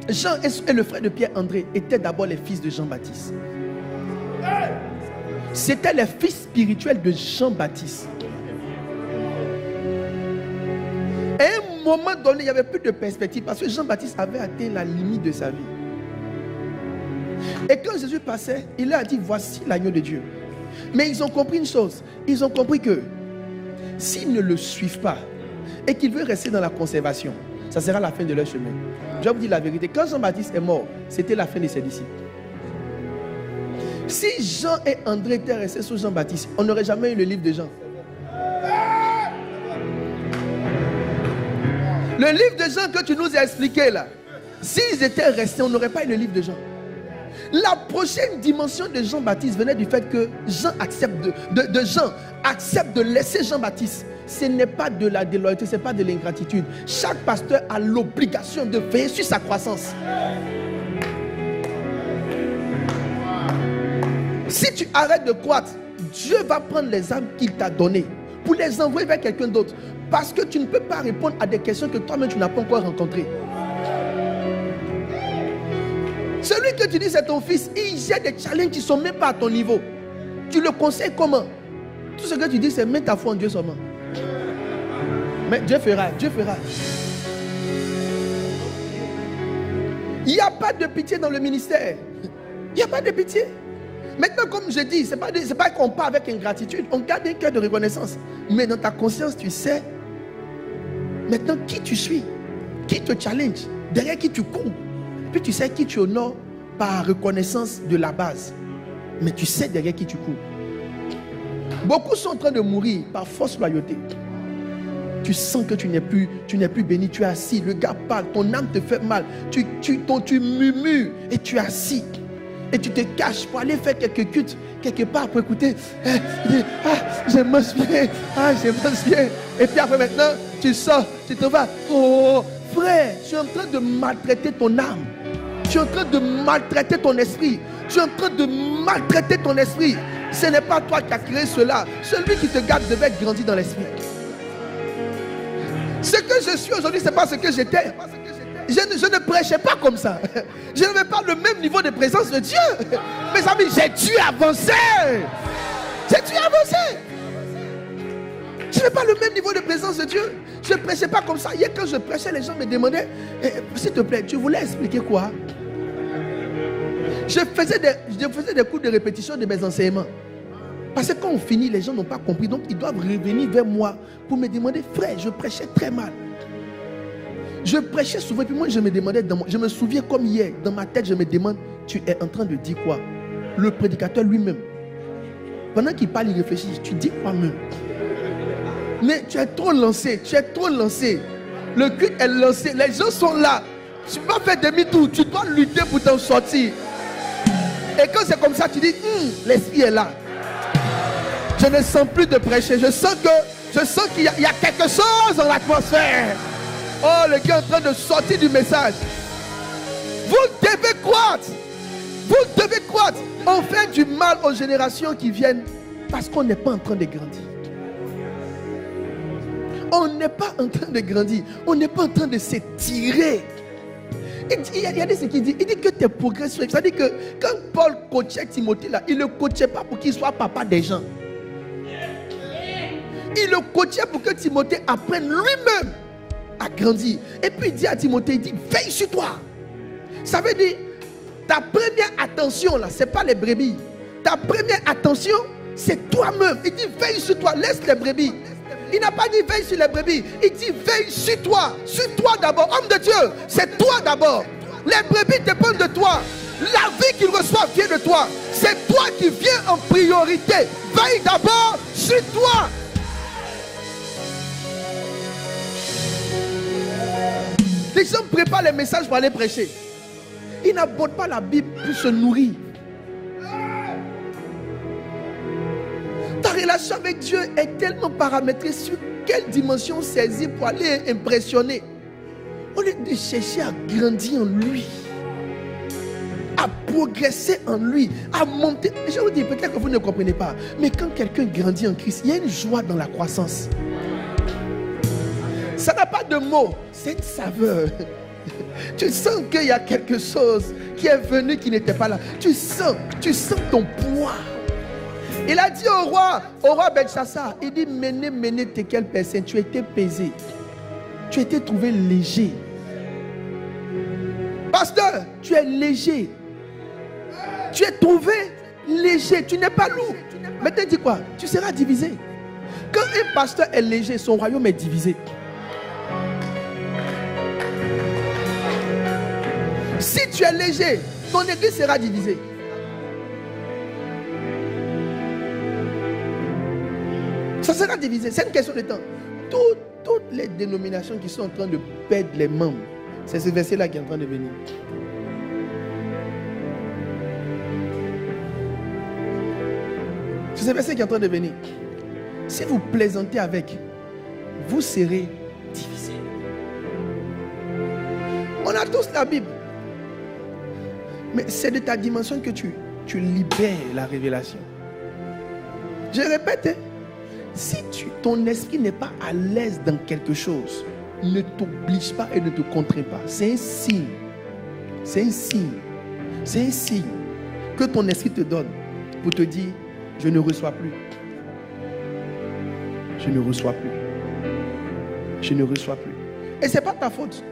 Jean et le frère de Pierre André étaient d'abord les fils de Jean-Baptiste. C'étaient les fils spirituels de Jean-Baptiste. À un moment donné, il n'y avait plus de perspective parce que Jean-Baptiste avait atteint la limite de sa vie. Et quand Jésus passait, il leur a dit, voici l'agneau de Dieu. Mais ils ont compris une chose. Ils ont compris que s'ils ne le suivent pas et qu'ils veulent rester dans la conservation, ça sera la fin de leur chemin. Je vais vous dire la vérité. Quand Jean-Baptiste est mort, c'était la fin de ses disciples. Si Jean et André étaient restés sous Jean-Baptiste, on n'aurait jamais eu le livre de Jean. Le livre de Jean que tu nous as expliqué là, s'ils étaient restés, on n'aurait pas eu le livre de Jean. La prochaine dimension de Jean-Baptiste venait du fait que Jean accepte de laisser Jean-Baptiste. Ce n'est pas de la déloyauté, ce n'est pas de l'ingratitude. Chaque pasteur a l'obligation de veiller sur sa croissance. Si tu arrêtes de croître, Dieu va prendre les âmes qu'il t'a données pour les envoyer vers quelqu'un d'autre. Parce que tu ne peux pas répondre à des questions que toi-même tu n'as pas encore rencontrées. Celui que tu dis c'est ton fils, il gère des challenges qui ne sont même pas à ton niveau. Tu le conseilles comment? Tout ce que tu dis c'est mets ta foi en Dieu seulement. Mais Dieu fera, Dieu fera. Il n'y a pas de pitié dans le ministère. Il n'y a pas de pitié. Maintenant, comme je dis, ce n'est pas qu'on part avec ingratitude. On garde un cœur de reconnaissance. Mais dans ta conscience, tu sais maintenant qui tu suis, qui te challenge, derrière qui tu cours. Puis tu sais qui tu honores par reconnaissance de la base. Mais tu sais derrière qui tu cours. Beaucoup sont en train de mourir par fausse loyauté. Tu sens que tu n'es plus béni, tu es assis. Le gars parle, ton âme te fait mal. Tu murmures et tu es assis. Et tu te caches pour aller faire quelques cultes quelque part pour écouter. J'aime bien. Et puis après maintenant, tu sors, tu te vas. Oh, frère, tu es en train de maltraiter ton âme. Tu es en train de maltraiter ton esprit. Tu es en train de maltraiter ton esprit. Ce n'est pas toi qui as créé cela. Celui qui te garde devait grandir dans l'esprit. Ce que je suis aujourd'hui, ce n'est pas ce que j'étais. Je ne prêchais pas comme ça. Je n'avais pas le même niveau de présence de Dieu. Mes amis, j'ai dû avancer. J'ai dû avancer. Je n'avais pas le même niveau de présence de Dieu. Je ne prêchais pas comme ça. Hier, quand je prêchais, les gens me demandaient, s'il te plaît, tu voulais expliquer quoi? Je faisais des cours de répétition de mes enseignements. Parce que quand on finit, les gens n'ont pas compris. Donc, ils doivent revenir vers moi pour me demander, frère, je prêchais très mal. Je prêchais souvent, et puis moi, je me demandais, je me souviens comme hier, dans ma tête, je me demande, tu es en train de dire quoi? Le prédicateur lui-même. Pendant qu'il parle, il réfléchit, tu dis quoi même? Mais tu es trop lancé, Le culte est lancé, les gens sont là. Tu vas faire demi-tour, tu dois lutter pour t'en sortir. Et quand c'est comme ça, tu dis, l'esprit est là. Je ne sens plus de prêcher. Je sens que Je sens qu'il y a quelque chose dans l'atmosphère. Oh, le gars est en train de sortir du message. Vous devez croître. Vous devez croître. On fait du mal aux générations qui viennent parce qu'on n'est pas en train de grandir. On n'est pas en train de grandir. On n'est pas en train de s'étirer. Il y a des ce qu'il dit. Il dit que tes progrès sont. C'est-à-dire que quand Paul coachait Timothée là, il ne le coachait pas pour qu'il soit papa des gens. Il le coachait pour que Timothée apprenne lui-même à grandir. Et puis il dit à Timothée, il dit, veille sur toi. Ça veut dire, ta première attention là, ce n'est pas les brebis. Ta première attention, c'est toi-même. Il dit, veille sur toi, laisse les brebis. Il n'a pas dit veille sur les brebis. Il dit veille sur toi. Sur toi d'abord. Homme de Dieu, c'est toi d'abord. Les brebis dépendent de toi. La vie qu'ils reçoivent vient de toi. C'est toi qui viens en priorité. Veille d'abord sur toi. Les gens préparent les messages pour aller prêcher. Ils n'abordent pas la Bible pour se nourrir. Ta relation avec Dieu est tellement paramétrée sur quelle dimension saisir pour aller impressionner. Au lieu de chercher à grandir en lui, à progresser en lui, à monter. Je vous dis, peut-être que vous ne comprenez pas, mais quand quelqu'un grandit en Christ, il y a une joie dans la croissance. Ça n'a pas de mots, c'est une saveur. Tu sens qu'il y a quelque chose qui est venu qui n'était pas là. Tu sens ton poids. Il a dit au roi Belshazzar, il dit, menez quelle personne, tu étais pesé. Tu étais trouvé léger. Pasteur, tu es léger. Tu es trouvé léger, tu n'es pas lourd. Maintenant, dis quoi? Tu seras divisé. Quand un pasteur est léger, son royaume est divisé. Si tu es léger, ton église sera divisée. Ça sera divisé, c'est une question de temps. Toutes les dénominations qui sont en train de perdre les membres, c'est ce verset-là qui est en train de venir. C'est ce verset qui est en train de venir. Si vous plaisantez avec, vous serez divisés. On a tous la Bible. Mais c'est de ta dimension que tu libères la révélation. Je répète, si ton esprit n'est pas à l'aise dans quelque chose, ne t'oblige pas et ne te contrains pas. C'est un signe. C'est un signe. C'est un signe que ton esprit te donne pour te dire, je ne reçois plus. Je ne reçois plus. Je ne reçois plus. Et ce n'est pas ta faute.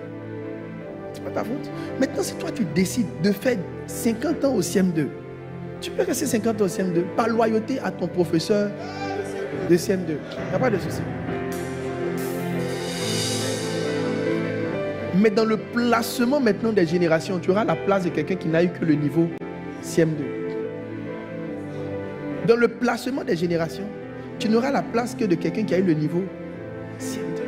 C'est pas ta faute. Maintenant, si toi tu décides de faire 50 ans au CM2, tu peux rester 50 ans au CM2 par loyauté à ton professeur de CM2. Il n'y a pas de souci. Mais dans le placement maintenant des générations, tu auras la place de quelqu'un qui n'a eu que le niveau CM2. Dans le placement des générations, tu n'auras la place que de quelqu'un qui a eu le niveau CM2.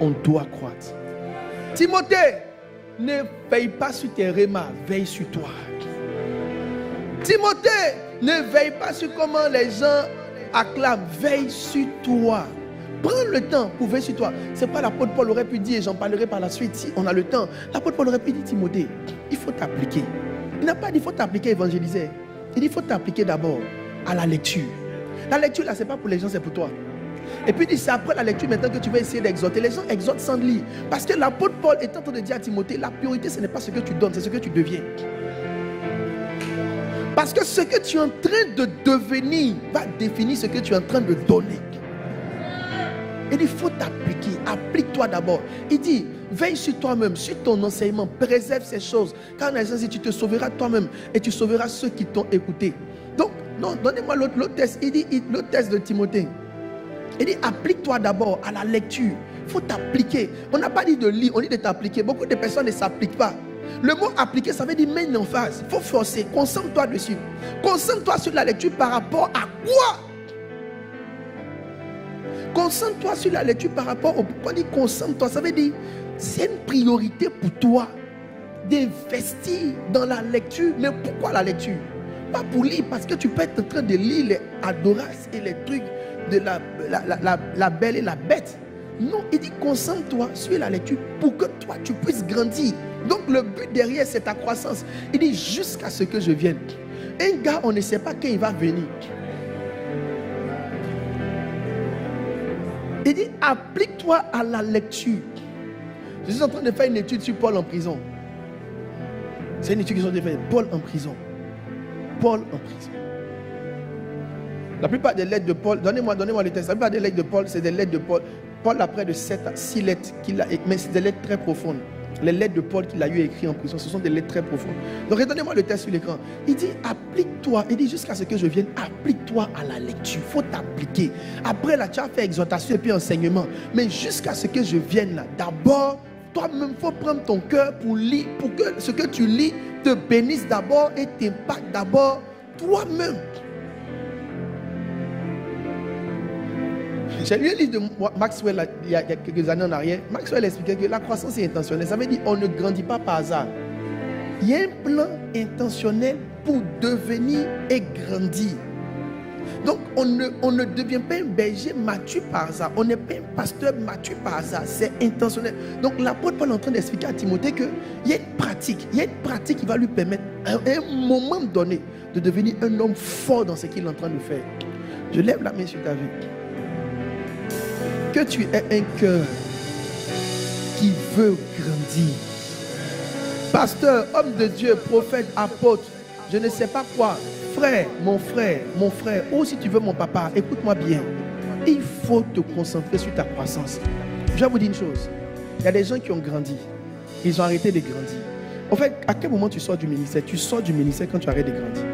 On doit croître. Timothée, ne veille pas sur tes rémas, veille sur toi. Timothée, ne veille pas sur comment les gens acclament, veille sur toi. Prends le temps pour veiller sur toi. C'est pas l'apôtre Paul aurait pu dire, et j'en parlerai par la suite si on a le temps. L'apôtre Paul aurait pu dire, Timothée, il faut t'appliquer. Il n'a pas dit il faut t'appliquer à évangéliser. Il dit il faut t'appliquer d'abord à la lecture. La lecture là, c'est pas pour les gens, c'est pour toi. Et puis il dit c'est après la lecture maintenant que tu vas essayer d'exhorter. Les gens exhortent sans lire. Parce que l'apôtre Paul est en train de dire à Timothée, la priorité ce n'est pas ce que tu donnes, c'est ce que tu deviens. Parce que ce que tu es en train de devenir va définir ce que tu es en train de donner. Il dit, il faut t'appliquer. Applique-toi d'abord. Il dit, veille sur toi-même, sur ton enseignement. Préserve ces choses. Car dans dit, tu te sauveras toi-même et tu sauveras ceux qui t'ont écouté. Donc, non, donnez-moi l'autre texte. Il dit, l'autre texte de Timothée. Il dit, applique-toi d'abord à la lecture. Il faut t'appliquer. On n'a pas dit de lire, on dit de t'appliquer. Beaucoup de personnes ne s'appliquent pas. Le mot appliquer, ça veut dire mettre en phase. Il faut forcer. Concentre-toi dessus. Concentre-toi sur la lecture par rapport à quoi? Concentre-toi sur la lecture par rapport au... Pourquoi dire concentre-toi? Ça veut dire, c'est une priorité pour toi d'investir dans la lecture. Mais pourquoi la lecture? pas pour lire, parce que tu peux être en train de lire les Adoras et les trucs de la belle et la bête. Non, il dit concentre-toi sur la lecture pour que toi tu puisses grandir. Donc le but derrière c'est ta croissance. Il dit jusqu'à ce que je vienne. Un gars, on ne sait pas quand il va venir. Il dit applique-toi à la lecture. Je suis en train de faire une étude sur Paul en prison. C'est une étude qui sont faite. Paul en prison. Paul en prison. La plupart des lettres de Paul, donnez-moi le texte. La plupart des lettres de Paul, c'est des lettres de Paul. Paul a près de 7 à 6 lettres qu'il a écrites, mais c'est des lettres très profondes. Les lettres de Paul qu'il a eu écrites en prison, ce sont des lettres très profondes. Donc, redonnez-moi le texte sur l'écran. Il dit, applique-toi. Il dit, jusqu'à ce que je vienne, applique-toi à la lecture. Il faut t'appliquer. Après, là, tu as fait exhortation et puis enseignement. Mais jusqu'à ce que je vienne là, d'abord, toi-même, il faut prendre ton cœur pour lire, pour que ce que tu lis te bénisse d'abord et t'impacte d'abord toi-même. J'ai lu un livre de Maxwell il y a quelques années en arrière. Maxwell expliquait que la croissance est intentionnelle. Ça veut dire qu'on ne grandit pas par hasard. Il y a un plan intentionnel pour devenir et grandir. Donc on ne devient pas un berger mature par hasard. On n'est pas un pasteur mature par hasard. C'est intentionnel. Donc l'apôtre Paul est en train d'expliquer à Timothée qu'il y a une pratique. Il y a une pratique qui va lui permettre à un moment donné de devenir un homme fort dans ce qu'il est en train de faire. Je lève la main sur ta vie. Que tu aies un cœur qui veut grandir. Pasteur, homme de Dieu, prophète, apôtre, je ne sais pas quoi. Frère, mon frère, ou si tu veux mon papa, écoute-moi bien. Il faut te concentrer sur ta croissance. Je vais vous dire une chose. Il y a des gens qui ont grandi. Ils ont arrêté de grandir. En fait, à quel moment tu sors du ministère? Tu sors du ministère quand tu arrêtes de grandir.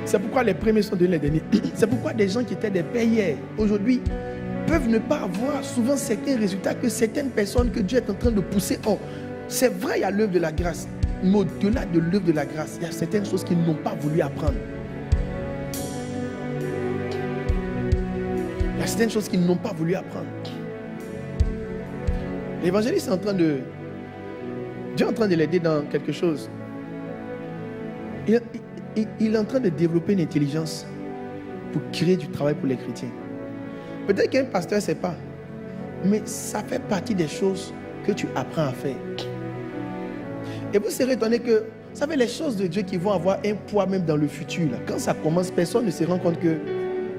C'est pourquoi les premiers sont devenus les derniers. C'est pourquoi des gens qui étaient des payeurs aujourd'hui peuvent ne pas avoir souvent certains résultats que certaines personnes que Dieu est en train de pousser. Oh, c'est vrai, il y a l'œuvre de la grâce. Mais au-delà de l'œuvre de la grâce, il y a certaines choses qu'ils n'ont pas voulu apprendre. Il y a certaines choses qu'ils n'ont pas voulu apprendre. L'évangéliste est en train de... Dieu est en train de l'aider dans quelque chose. Il est en train de développer une intelligence pour créer du travail pour les chrétiens. Peut-être qu'un pasteur ne sait pas, mais ça fait partie des choses que tu apprends à faire. Et vous serez étonné que, vous savez, les choses de Dieu qui vont avoir un poids même dans le futur, là, quand ça commence, personne ne se rend compte que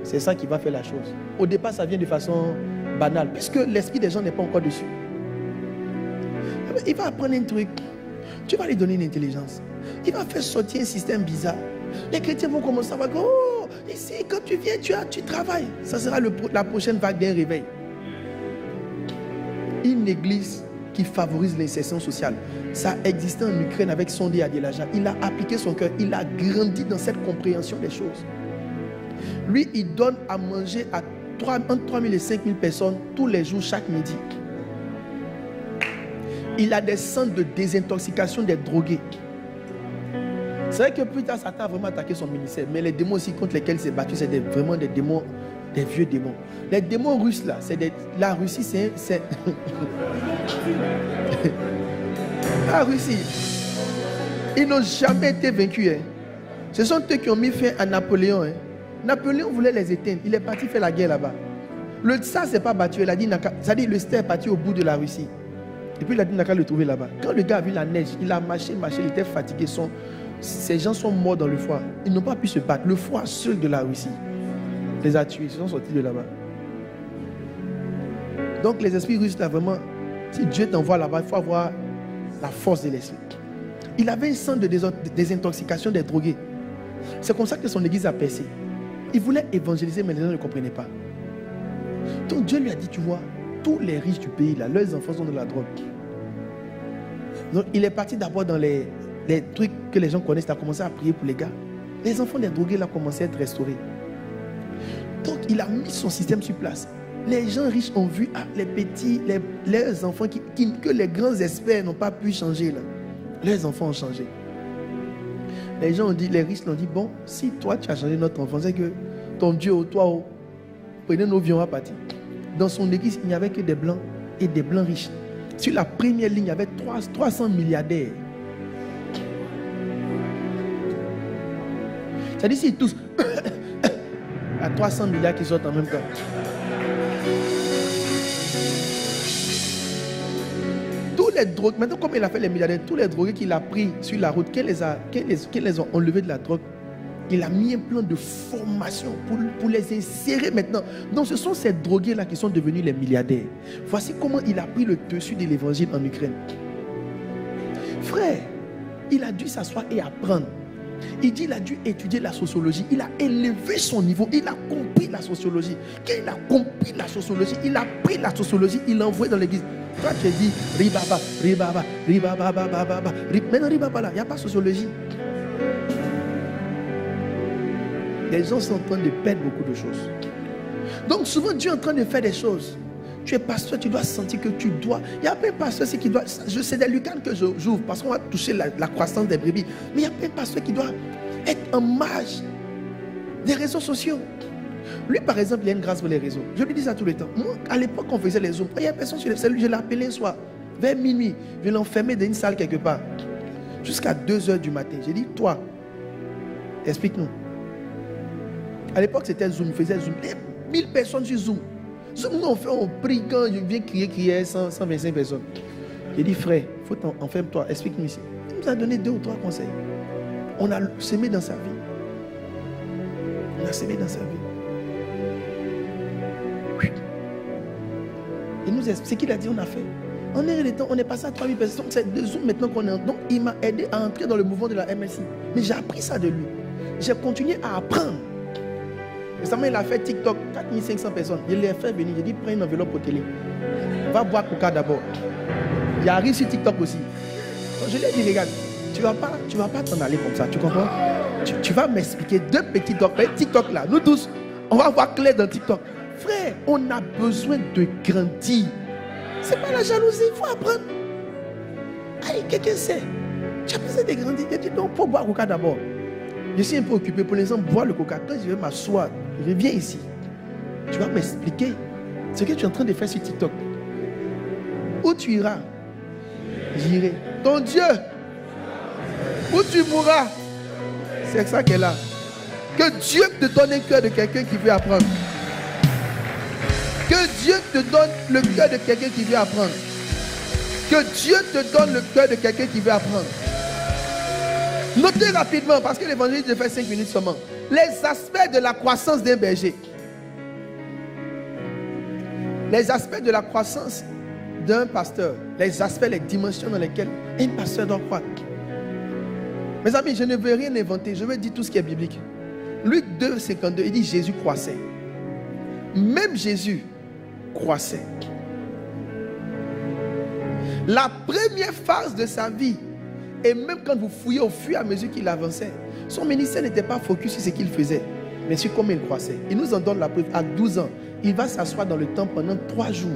c'est ça qui va faire la chose. Au départ, ça vient de façon banale, puisque l'esprit des gens n'est pas encore dessus. Il va apprendre un truc, tu vas lui donner une intelligence. Il va faire sortir un système bizarre. Les chrétiens vont commencer à voir que, oh, ici, quand tu viens, tu travailles. Ça sera la prochaine vague d'un réveil. Une église qui favorise l'insertion sociale. Ça existait en Ukraine avec Sondé Adelaja. Il a appliqué son cœur. Il a grandi dans cette compréhension des choses. Lui, il donne à manger à entre 3 000 et 5 000 personnes tous les jours, chaque midi. Il a des centres de désintoxication des drogués. C'est vrai que plus tard, Satan a vraiment attaqué son ministère. Mais les démons aussi contre lesquels il s'est battu, c'est vraiment des démons, des vieux démons. Les démons russes, là, la Russie, c'est... La Russie, ils n'ont jamais été vaincus. Hein. Ce sont eux qui ont mis fin à Napoléon. Hein. Napoléon voulait les éteindre. Il est parti faire la guerre là-bas. Le tsar ne s'est pas battu. Il a dit, c'est-à-dire le tsar est parti au bout de la Russie. Et puis il a dit, n'a qu'à le trouver là-bas. Quand le gars a vu la neige, il a marché, il était fatigué. Ces gens sont morts dans le froid. Ils n'ont pas pu se battre. Le froid seul de la Russie les a tués. Ils sont sortis de là-bas. Donc les esprits russes, là, vraiment, si Dieu t'envoie là-bas, il faut avoir la force de l'esprit. Il avait un centre de désintoxication des drogués. C'est comme ça que son église a percé. Il voulait évangéliser, mais les gens ne comprenaient pas. Donc Dieu lui a dit, tu vois, tous les riches du pays, là, leurs enfants sont de la drogue. Donc il est parti d'abord dans les trucs que les gens connaissent. Il a commencé à prier pour les gars. Les enfants des drogués là commencé à être restaurés. Donc il a mis son système sur place. Les gens riches ont vu les petits, leurs enfants que les grands experts n'ont pas pu changer là. Leurs enfants ont changé. Les gens ont dit, les riches l'ont dit, bon, si toi tu as changé notre enfant, c'est que ton Dieu, toi, prenez nos vies, on va partir. Dans son église, il n'y avait que des blancs et des blancs riches. Sur la première ligne, il y avait 300 milliardaires. Ça dit s'ils tous, à 300 milliards qui sortent en même temps. Tous les drogues, maintenant comme il a fait les milliardaires, tous les drogués qu'il a pris sur la route, qui les ont enlevés de la drogue, il a mis un plan de formation pour les insérer maintenant. Donc ce sont ces drogués-là qui sont devenus les milliardaires. Voici comment il a pris le dessus de l'évangile en Ukraine. Frère, il a dû s'asseoir et apprendre. Il dit qu'il a dû étudier la sociologie. Il a élevé son niveau. Il a compris la sociologie. Quand il a compris la sociologie, il a pris la sociologie, il l'a envoyé dans l'église. Toi, tu as dit ribaba, ribaba, ribaba, ribaba. Maintenant, ribaba là, il n'y a pas de sociologie. Les gens sont en train de perdre beaucoup de choses. Donc, souvent, Dieu est en train de faire des choses. Tu es pasteur, tu dois sentir que tu dois. Il y a plein de pasteurs qui doivent. Je sais des lucarnes que j'ouvre parce qu'on va toucher la croissance des brebis. Mais il y a plein de pasteurs qui doivent être en marge des réseaux sociaux. Lui, par exemple, il a une grâce pour les réseaux. Je lui dis ça tout le temps. Moi, à l'époque, on faisait les zooms. Il y a personne sur les cellules. Je l'ai appelé un soir, vers minuit. Je l'ai enfermé dans une salle quelque part. Jusqu'à 2h du matin. J'ai dit, toi, explique-nous. À l'époque, c'était Zoom. Il faisait Zoom. 1000 personnes sur Zoom. Zoom, nous, on prie quand je viens crier 125 personnes. J'ai dit, frère, il faut enferme-toi. Explique-nous ici. Il nous a donné 2 ou 3 conseils. On a semé dans sa vie. On a semé dans sa vie. Et nous, ce qu'il a dit, on a fait. En un temps, on est passé à 3000 personnes. C'est de Zoom maintenant qu'on est. Donc, il m'a aidé à entrer dans le mouvement de la MSI. Mais j'ai appris ça de lui. J'ai continué à apprendre. Récemment, il a fait TikTok, 4500 personnes. Je l'ai fait venir. J'ai dit, prends une enveloppe au télé. Va boire Coca d'abord. Il arrive sur TikTok aussi. Donc, je lui ai dit, regarde, tu ne vas pas t'en aller comme ça. Tu comprends? Tu vas m'expliquer 2 petits TikTok là. Nous tous, on va voir clair dans TikTok. Frère, on a besoin de grandir. Ce n'est pas la jalousie, il faut apprendre. Allez, quelqu'un sait. Tu as besoin de grandir. Il dit, non, il faut boire Coca d'abord. Je suis un peu occupé. Pour l'instant, boire le Coca. Quand je vais m'asseoir, je reviens ici. Tu vas m'expliquer ce que tu es en train de faire sur TikTok. Où tu iras? J'irai. Ton Dieu, où tu mourras? C'est ça qu'elle a. Que Dieu te donne un cœur de quelqu'un qui veut apprendre. Que Dieu te donne le cœur de quelqu'un qui veut apprendre. Que Dieu te donne le cœur de quelqu'un qui veut apprendre. Notez rapidement, parce que l'évangile fait 5 minutes seulement, les aspects de la croissance d'un berger. Les aspects de la croissance d'un pasteur. Les aspects, les dimensions dans lesquelles un pasteur doit croître. Mes amis, je ne veux rien inventer. Je veux dire tout ce qui est biblique. Luc 2, 52, il dit Jésus croissait. Même Jésus croissait. La première phase de sa vie, et même quand vous fouillez au fur et à mesure qu'il avançait, son ministère n'était pas focus sur ce qu'il faisait, mais sur comment il croissait. Il nous en donne la preuve. À 12 ans, il va s'asseoir dans le temple pendant 3 jours.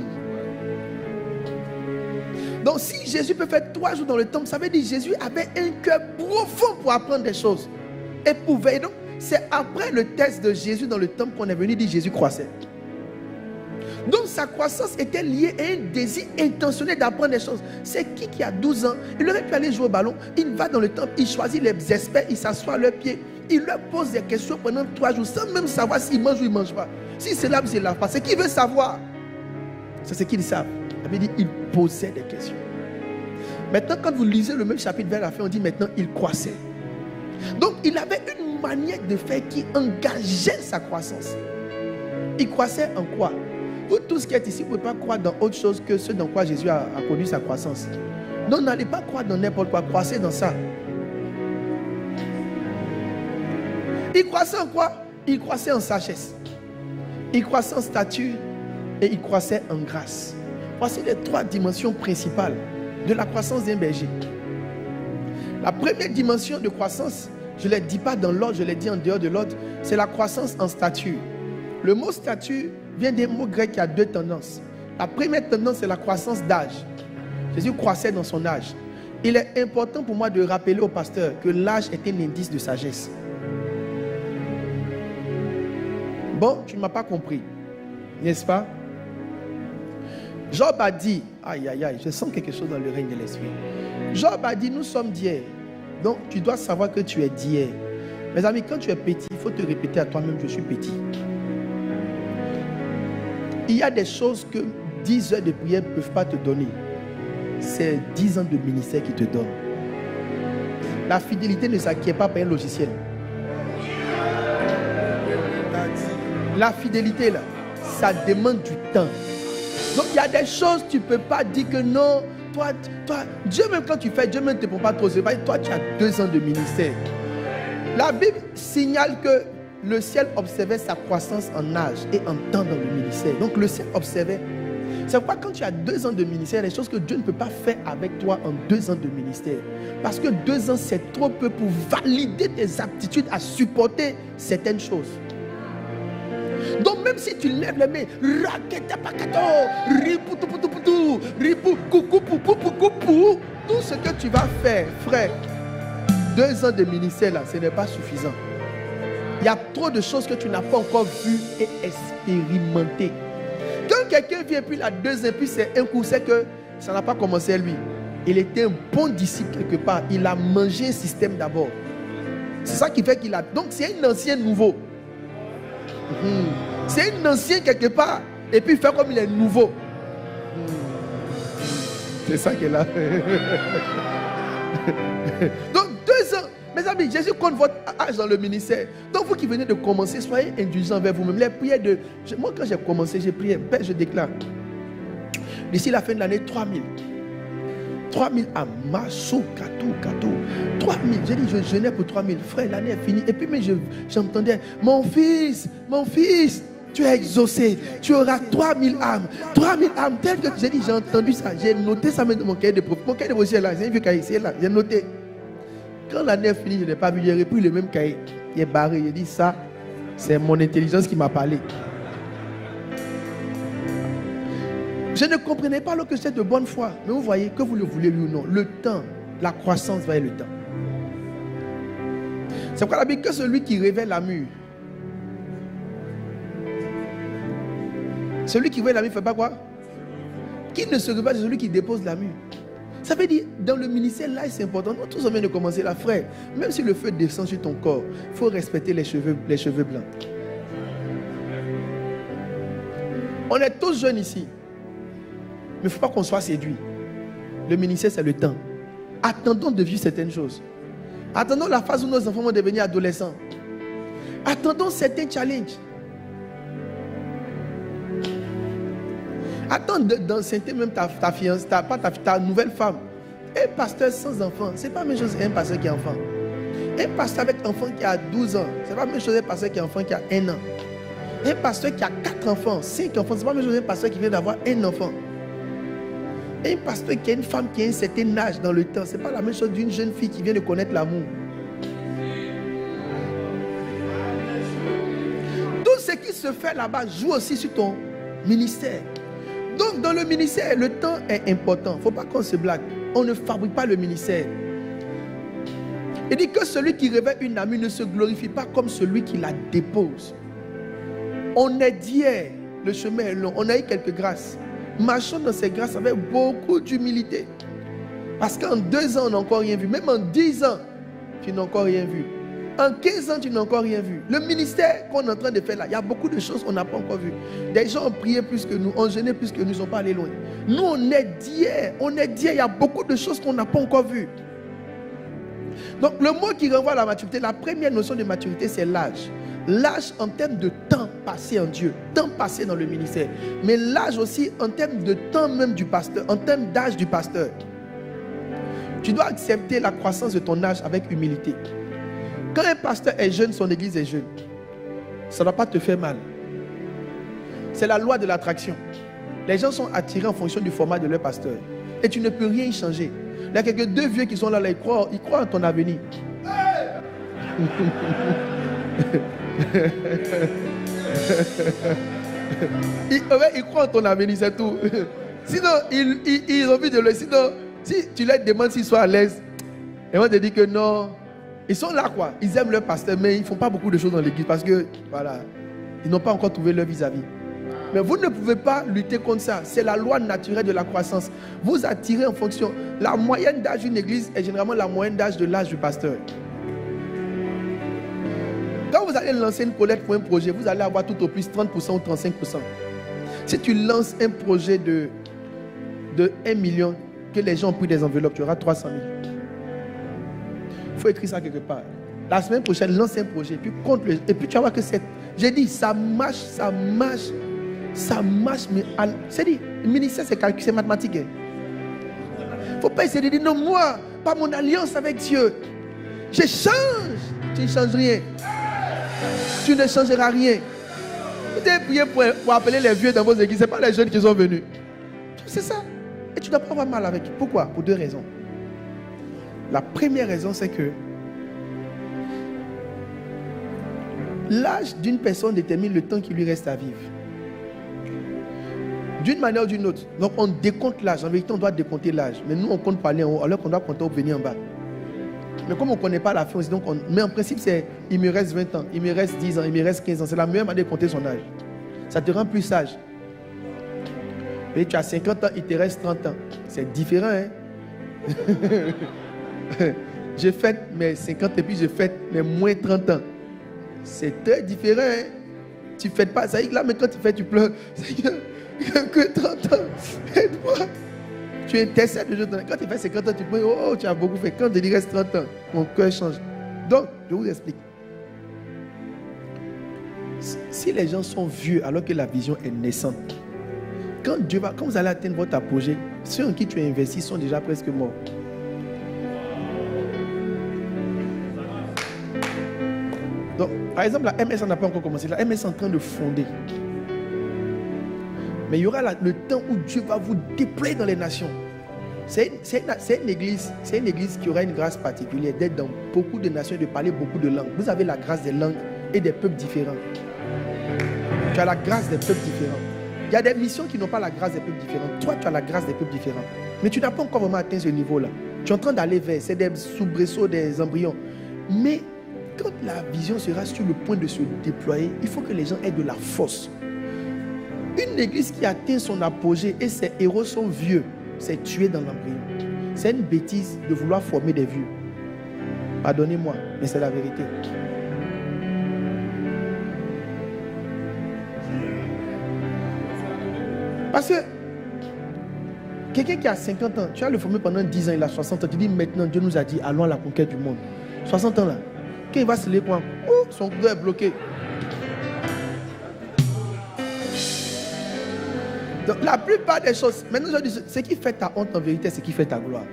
Donc si Jésus peut faire 3 jours dans le temple, ça veut dire que Jésus avait un cœur profond pour apprendre des choses. Et pouvait. Donc c'est après le test de Jésus dans le temple qu'on est venu dire Jésus croissait. Donc sa croissance était liée à un désir intentionnel d'apprendre des choses. C'est qui a 12 ans, il aurait pu aller jouer au ballon, il va dans le temple, il choisit les experts, il s'assoit à leurs pieds, il leur pose des questions pendant 3 jours sans même savoir s'il mange ou il ne mange pas. Si c'est là, c'est là. C'est qui veut savoir. C'est ce qu'ils savent. Il avait dit, il posait des questions. Maintenant, quand vous lisez le même chapitre vers la fin, on dit maintenant, il croissait. Donc, il avait une manière de faire qui engageait sa croissance. Il croissait en quoi? Vous tous qui êtes ici, vous ne pouvez pas croire dans autre chose que ce dans quoi Jésus a connu sa croissance. Donc, n'allez pas croire dans n'importe quoi, croissez dans ça. Il croissait en quoi? Il croissait en sagesse. Il croissait en stature et il croissait en grâce. Voici les 3 dimensions principales de la croissance d'un berger. La première dimension de croissance, je ne l'ai dit pas dans l'ordre, je l'ai dit en dehors de l'ordre, c'est la croissance en stature. Le mot stature vient d'un mot grec qui a 2 tendances. La première tendance, c'est la croissance d'âge. Jésus croissait dans son âge. Il est important pour moi de rappeler au pasteur que l'âge est un indice de sagesse. Bon, tu ne m'as pas compris, n'est-ce pas? Job a dit, aïe aïe aïe, je sens quelque chose dans le règne de l'esprit. Job a dit, nous sommes d'hier. Donc tu dois savoir que tu es d'hier. Mes amis, quand tu es petit, il faut te répéter à toi-même, je suis petit. Il y a des choses que 10 heures de prière ne peuvent pas te donner. C'est 10 ans de ministère qui te donnent. La fidélité ne s'acquiert pas par un logiciel. La fidélité, là, ça demande du temps. Donc, il y a des choses, tu ne peux pas dire que non. Toi, Dieu même quand tu fais, Dieu même ne te prend pas trop. Toi, tu as 2 ans de ministère. La Bible signale que le ciel observait sa croissance en âge et en temps dans le ministère. Donc, le ciel observait. C'est pourquoi quand tu as 2 ans de ministère, il y a des choses que Dieu ne peut pas faire avec toi en 2 ans de ministère. Parce que 2 ans, c'est trop peu pour valider tes aptitudes à supporter certaines choses. Donc même si tu lèves les mains, tout ce que tu vas faire, frère, 2 ans de ministère là, ce n'est pas suffisant. Il y a trop de choses que tu n'as pas encore vues et expérimentées. Quand quelqu'un vient puis la deuxième, puis c'est un coup, c'est que ça n'a pas commencé à lui. Il était un bon disciple quelque part. Il a mangé un système d'abord. C'est ça qui fait qu'il a... Donc c'est un ancien nouveau. C'est un ancien quelque part. Et puis il fait comme il est nouveau. C'est ça qu'il a. Donc 2 ans. Mes amis, Jésus compte votre âge dans le ministère. Donc vous qui venez de commencer, soyez indulgents vers vous-même. Les prières de... Moi quand j'ai commencé, j'ai prié. Père, je déclare. D'ici la fin de l'année, 3000. 3000 à Masso, Kato. 3000. J'ai dit, je jeûnais pour 3000. Frère, l'année est finie. Et puis, mais j'entendais, mon fils, tu es exaucé. Tu auras 3000 âmes. 3000 âmes. Tel que j'ai dit, j'ai entendu ça. J'ai noté ça même dans mon cahier de propos. Mon cahier de propos est là. J'ai un vieux cahier, c'est là. J'ai noté. Quand l'année est finie, je n'ai pas vu. J'ai repris le même cahier. Il est barré. J'ai dit, ça, c'est mon intelligence qui m'a parlé. Je ne comprenais pas alors que j'étais de bonne foi. Mais vous voyez, que vous le voulez ou non, le temps, la croissance va être le temps. C'est pourquoi la Bible que celui qui révèle la mûre. Celui qui révèle la mûre ne fait pas quoi? Qui ne se révèle, c'est celui qui dépose la mûre. Ça veut dire, dans le ministère, là, c'est important. Nous tous, on vient de commencer là, frère. Même si le feu descend sur ton corps, il faut respecter les cheveux blancs. On est tous jeunes ici. Mais il ne faut pas qu'on soit séduit. Le ministère, c'est le temps. Attendons de vivre certaines choses. Attendons la phase où nos enfants vont devenir adolescents. Attendons certains challenges. Attends d'enceinte même ta fiancée, ta nouvelle femme. Un pasteur sans enfant, ce n'est pas la même chose qu'un pasteur qui a enfant. Un pasteur avec enfant qui a 12 ans, ce n'est pas la même chose qu'un pasteur qui a enfant qui a 1 an. Un pasteur qui a 4 enfants, 5 enfants, ce n'est pas la même chose qu'un pasteur qui vient d'avoir 1 enfant. Un pasteur qui a une femme qui a un certain âge dans le temps, ce n'est pas la même chose d'une jeune fille qui vient de connaître l'amour. Tout ce qui se fait là-bas joue aussi sur ton ministère. Donc dans le ministère, le temps est important. Il ne faut pas qu'on se blague. On ne fabrique pas le ministère. Il dit que celui qui révèle une amie ne se glorifie pas comme celui qui la dépose. On est d'hier, le chemin est long, on a eu quelques grâces. Marchons dans ces grâces avec beaucoup d'humilité. Parce qu'en 2 ans, on n'a encore rien vu. Même en 10 ans, tu n'as encore rien vu. En 15 ans, tu n'as encore rien vu. Le ministère qu'on est en train de faire là, il y a beaucoup de choses qu'on n'a pas encore vues. Des gens ont prié plus que nous, ont jeûné plus que nous, ils ne sont pas allés loin. Nous, on est d'hier. Il y a beaucoup de choses qu'on n'a pas encore vues. Donc, le mot qui renvoie à la maturité, la première notion de maturité, c'est l'âge. L'âge en termes de temps passé en Dieu, temps passé dans le ministère. Mais l'âge aussi en termes de temps même du pasteur, en termes d'âge du pasteur. Tu dois accepter la croissance de ton âge avec humilité. Quand un pasteur est jeune, son église est jeune. Ça ne va pas te faire mal. C'est la loi de l'attraction. Les gens sont attirés en fonction du format de leur pasteur. Et tu ne peux rien y changer. Il y a quelques 2 vieux qui sont là, ils croient en ton avenir. Ils croient en ton avenir, c'est tout. Sinon, ils ont envie de le... Sinon, si tu leur demandes s'ils sont à l'aise, ils vont te dire que non. Ils sont là quoi. Ils aiment leur pasteur, mais ils ne font pas beaucoup de choses dans l'église parce que, voilà, ils n'ont pas encore trouvé leur vis-à-vis. Mais vous ne pouvez pas lutter contre ça. C'est la loi naturelle de la croissance. Vous attirez en fonction. La moyenne d'âge d'une église est généralement la moyenne d'âge de l'âge du pasteur. vous allez lancer une collecte pour un projet, vous allez avoir tout au plus 30% ou 35%. Si tu lances un projet de 1 million, que les gens ont pris des enveloppes, tu auras 300 000. Il faut écrire ça quelque part. La semaine prochaine, lance un projet, puis compte le. Et puis tu vas voir que c'est. J'ai dit, ça marche. Mais c'est dit, le ministère, c'est calcul, c'est mathématique. Il ne faut pas essayer de dire, non, moi, pas mon alliance avec Dieu. Je change. Tu ne changes rien. Tu ne changeras rien. Vous devez prier pour appeler les vieux dans vos églises. Ce n'est pas les jeunes qui sont venus. C'est ça. Et tu ne dois pas avoir mal avec. Pourquoi? Pour 2 raisons. La première raison, c'est que l'âge d'une personne détermine le temps qui lui reste à vivre. D'une manière ou d'une autre. Donc on décompte l'âge. En vérité, on doit décompter l'âge. Mais nous, on compte pas aller en haut, alors qu'on doit compter au venir en bas. Mais comme on ne connaît pas la fin, donc mais en principe, c'est il me reste 20 ans, il me reste 10 ans, il me reste 15 ans. C'est la meilleure manière de compter son âge. Ça te rend plus sage. Et tu as 50 ans, il te reste 30 ans. C'est différent, hein? J'ai fait mes 50 et puis j'ai fait mes moins 30 ans. C'est très différent, hein? Tu ne fais pas ça. Là, mais quand tu fais, tu pleures. C'est que 30 ans. Aide-moi. Tu intercèdes le jour de quand tu fais 50 ans, tu peux oh, tu as beaucoup fait. Quand il reste 30 ans, mon cœur change. Donc, je vous explique. Si les gens sont vieux alors que la vision est naissante, quand vous allez atteindre votre apogée, ceux en qui tu as investi sont déjà presque morts. Donc, par exemple, la MS n'a pas encore commencé. La MS est en train de fonder. Mais il y aura le temps où Dieu va vous déployer dans les nations. C'est une église qui aura une grâce particulière d'être dans beaucoup de nations et de parler beaucoup de langues. Vous avez la grâce des langues et des peuples différents. Tu as la grâce des peuples différents. Il y a des missions qui n'ont pas la grâce des peuples différents. Toi, tu as la grâce des peuples différents. Mais tu n'as pas encore vraiment atteint ce niveau-là. Tu es en train d'aller vers. C'est des soubresauts, des embryons. Mais quand la vision sera sur le point de se déployer, il faut que les gens aient de la force. Une église qui atteint son apogée et ses héros sont vieux, c'est tué dans l'embryon. C'est une bêtise de vouloir former des vieux. Pardonnez-moi, mais c'est la vérité. Parce que quelqu'un qui a 50 ans, tu vas le former pendant 10 ans, il a 60 ans, tu dis maintenant Dieu nous a dit allons à la conquête du monde. 60 ans là, quand il va se lever, son cœur est bloqué. Donc, la plupart des choses, maintenant je dis, ce qui fait ta honte en vérité, c'est ce qui fait ta gloire.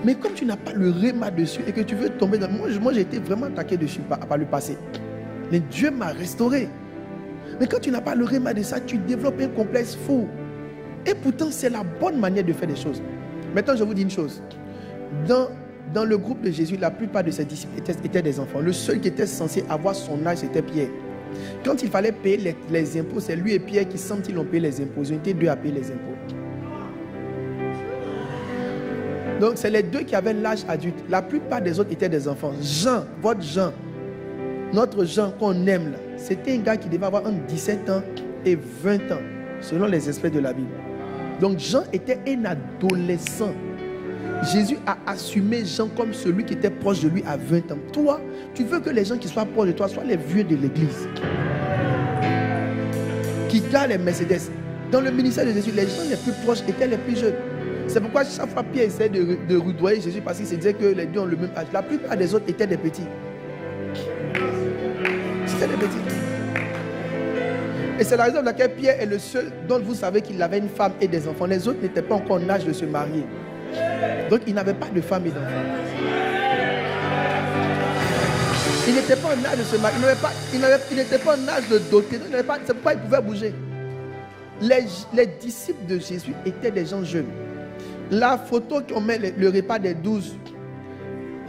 Mais comme tu n'as pas le réma dessus et que tu veux tomber dans... Moi j'ai été vraiment attaqué dessus par le passé. Mais Dieu m'a restauré. Mais quand tu n'as pas le réma de ça, tu développes un complexe fou. Et pourtant, c'est la bonne manière de faire des choses. Maintenant, je vous dis une chose. Dans le groupe de Jésus, la plupart de ses disciples étaient des enfants. Le seul qui était censé avoir son âge, c'était Pierre. Quand il fallait payer les impôts, c'est lui et Pierre qui, sans qu'ils ont payé les impôts, ils ont été deux à payer les impôts. Donc, c'est les deux qui avaient l'âge adulte. La plupart des autres étaient des enfants. Jean, votre Jean, notre Jean qu'on aime là, c'était un gars qui devait avoir entre 17 ans et 20 ans, selon les experts de la Bible. Donc, Jean était un adolescent. Jésus a assumé Jean comme celui qui était proche de lui à 20 ans. Toi, tu veux que les gens qui soient proches de toi soient les vieux de l'église, qui gardent les Mercedes. Dans le ministère de Jésus, les gens les plus proches étaient les plus jeunes. C'est pourquoi chaque fois Pierre essayait de rudoyer Jésus parce qu'il se disait que les deux ont le même âge. La plupart des autres étaient des petits. C'était des petits. Et c'est la raison pour laquelle Pierre est le seul dont vous savez qu'il avait une femme et des enfants. Les autres n'étaient pas encore en âge de se marier. Donc il n'avait pas de femme et d'enfants. Il n'était pas en âge de se marier. Il n'était pas en âge de doter. C'est pourquoi il pouvait bouger. Les disciples de Jésus étaient des gens jeunes. La photo qu'on met, le repas des 12,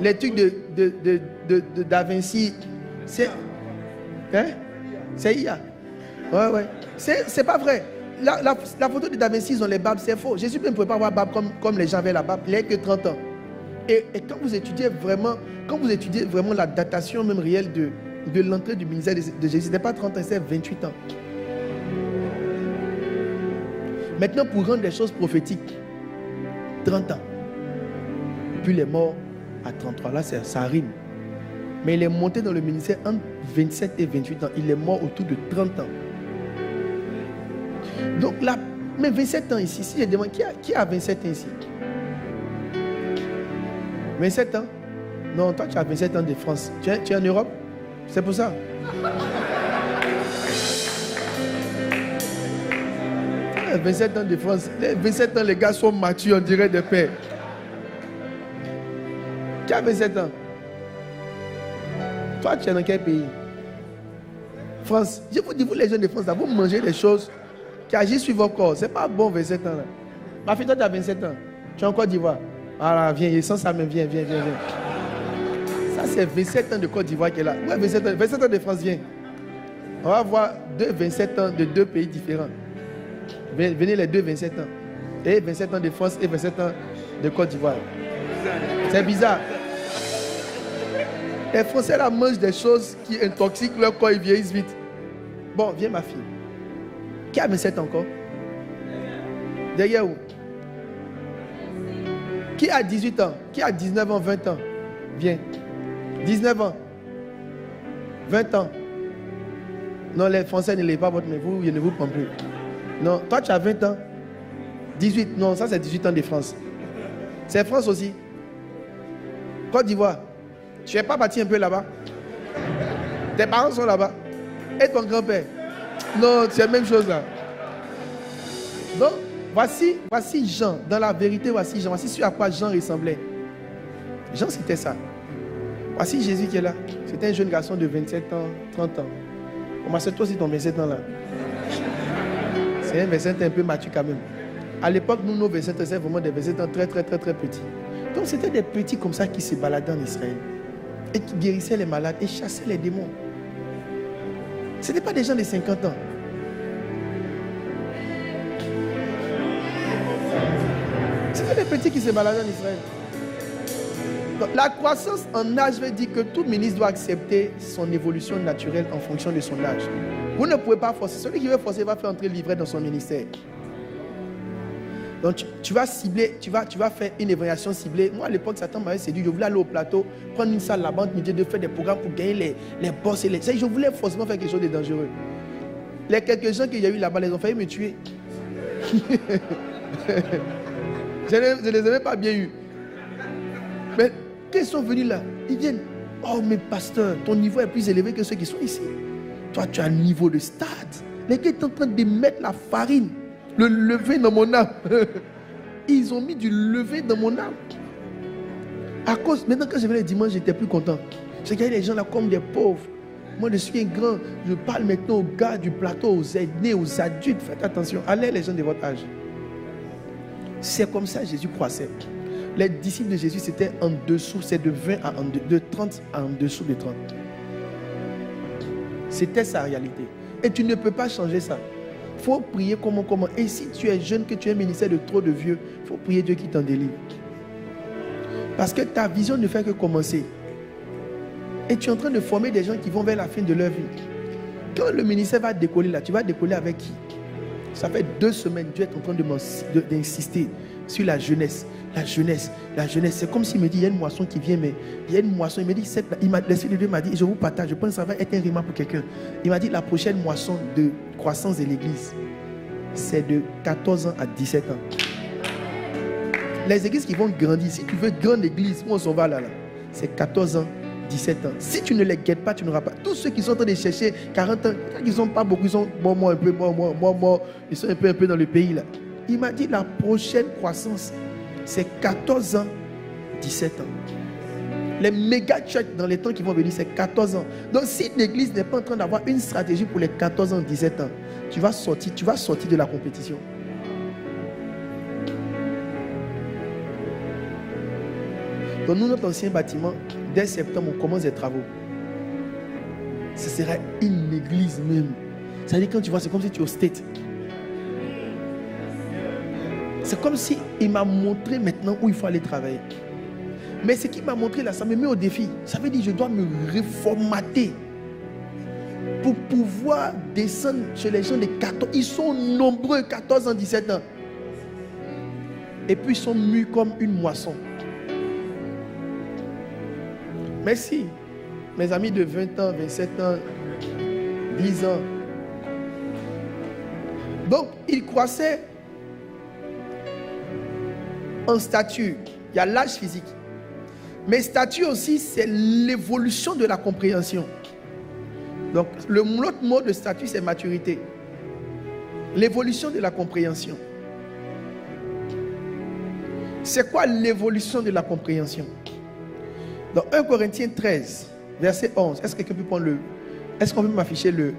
les trucs de Da Vinci, c'est... Hein? C'est IA. Ouais. C'est pas vrai. La photo de Da Vinci, ils ont les barbes, c'est faux. Jésus ne pouvait pas avoir barbe comme les gens avaient la barbe. Il n'avait que 30 ans. Et quand vous étudiez vraiment la datation même réelle de l'entrée du ministère de Jésus, ce n'était pas 30 ans, c'est 28 ans. Maintenant, pour rendre des choses prophétiques, 30 ans. Puis les morts à 33. Là, ça rime. Mais il est monté dans le ministère entre 27 et 28 ans. Il est mort autour de 30 ans. Donc là, mais 27 ans ici, si je demande qui a 27 ans ici? 27 ans? Non, toi tu as 27 ans de France. Tu es en Europe? C'est pour ça. 27 ans de France. Les 27 ans, les gars sont matures, on dirait des pères. Qui a 27 ans? Toi, tu es dans quel pays? France. Je vous dis, vous les jeunes de France, vous mangez des choses qui agissent sur votre corps. C'est pas bon, 27 ans. Là. Ma fille, toi, tu as 27 ans. Tu es en Côte d'Ivoire. Ah là, viens, sans ça même, viens. Ça, c'est 27 ans de Côte d'Ivoire qui est là. Ouais, 27 ans de France, viens. On va voir 27 ans de deux pays différents. Venez les deux 27 ans. Et 27 ans de France et 27 ans de Côte d'Ivoire. C'est bizarre. Les Français là mangent des choses qui intoxiquent leur corps, ils vieillissent vite. Bon, viens ma fille. Qui a 27 ans encore? Derrière où? Qui a 18 ans? Qui a 19 ans, 20 ans? Viens. 19 ans. 20 ans. Non, les Français ne lèvent pas votre main. Vous, je ne vous prends plus. Non, toi tu as 20 ans. 18. Non, ça c'est 18 ans de France. C'est France aussi. Côte d'Ivoire. Tu n'es pas parti un peu là-bas? Tes parents sont là-bas. Et ton grand-père? Non, c'est la même chose là. Donc, voici Jean. Dans la vérité, voici Jean. Voici sur à quoi Jean ressemblait. Jean, c'était ça. Voici Jésus qui est là. C'était un jeune garçon de 27 ans, 30 ans. Comment c'est toi aussi ton 27 ans là? C'est un 27 ans un peu mature quand même. À l'époque, nous, nos 27 ans, c'est vraiment des 27 ans très petits. Donc, c'était des petits comme ça qui se baladaient en Israël. Et qui guérissaient les malades et chassaient les démons. Ce n'étaient pas des gens de 50 ans. C'était des petits qui se baladaient en Israël. Donc, la croissance en âge veut dire que tout ministre doit accepter son évolution naturelle en fonction de son âge. Vous ne pouvez pas forcer. Celui qui veut forcer va faire entrer le livret dans son ministère. Donc tu vas cibler, tu vas faire une évaluation ciblée. Moi à l'époque, Satan m'avait séduit. Je voulais aller au plateau, prendre une salle là-bas, me dire de faire des programmes pour gagner les boss. Je voulais forcément faire quelque chose de dangereux. Les quelques gens qu'il y a eu là-bas, les ont failli me tuer. Je ne les avais pas bien eu. Mais quand ils sont venus là, ils viennent. Oh mais pasteur, ton niveau est plus élevé que ceux qui sont ici. Toi tu as un niveau de stade. Les gars sont en train de mettre la farine, le levain dans mon âme. Ils ont mis du levain dans mon âme. À cause, maintenant quand je venais le dimanche, j'étais plus content. Je regardais les gens là comme des pauvres. Moi je suis un grand. Je parle maintenant aux gars du plateau, aux aînés, aux adultes. Faites attention. Allez les gens de votre âge. C'est comme ça que Jésus croissait. Les disciples de Jésus, c'était en dessous, c'est de 20 à de 30 à en dessous de 30. C'était sa réalité. Et tu ne peux pas changer ça. Il faut prier comment. Et si tu es jeune, que tu es ministère de trop de vieux, il faut prier Dieu qui t'en délivre. Parce que ta vision ne fait que commencer. Et tu es en train de former des gens qui vont vers la fin de leur vie. Quand le ministère va décoller là, tu vas décoller avec qui? Ça fait 2 semaines, Dieu est en train d'insister sur la jeunesse. La jeunesse. C'est comme s'il me dit, il y a une moisson qui vient, mais il y a une moisson. Il me dit, l'Esprit de Dieu m'a dit, je vous partage, je pense que ça va être un rima pour quelqu'un. Il m'a dit, la prochaine moisson de croissance de l'église, c'est de 14 ans à 17 ans. Les églises qui vont grandir, si tu veux grande église, où on s'en va là, c'est 14 ans, 17 ans. Si tu ne les guettes pas, tu n'auras pas. Tous ceux qui sont en train de chercher 40 ans, ils ne sont pas beaucoup, ils sont un peu, ils sont un peu dans le pays là. Il m'a dit, la prochaine croissance, c'est 14 ans, 17 ans. Les méga church dans les temps qui vont venir, c'est 14 ans. Donc si l'église n'est pas en train d'avoir une stratégie pour les 14 ans, 17 ans, tu vas sortir de la compétition. Donc nous, notre ancien bâtiment, dès septembre, on commence les travaux. Ce sera une église même. C'est-à-dire quand tu vois, c'est comme si tu es au State. C'est comme si il m'a montré maintenant où il faut aller travailler. Mais ce qu'il m'a montré là, ça me met au défi. Ça veut dire que je dois me reformater pour pouvoir descendre chez les gens de 14. Ils sont nombreux, 14 ans, 17 ans. Et puis ils sont mûrs comme une moisson. Mais si mes amis de 20 ans, 27 ans, 10 ans. Donc, ils croissaient en stature. Il y a l'âge physique. Mais stature aussi, c'est l'évolution de la compréhension. Donc, l'autre mot de statut, c'est maturité. L'évolution de la compréhension. C'est quoi l'évolution de la compréhension? Dans 1 Corinthiens 13, verset 11, est-ce que quelqu'un peut prendre est-ce qu'on peut m'afficher le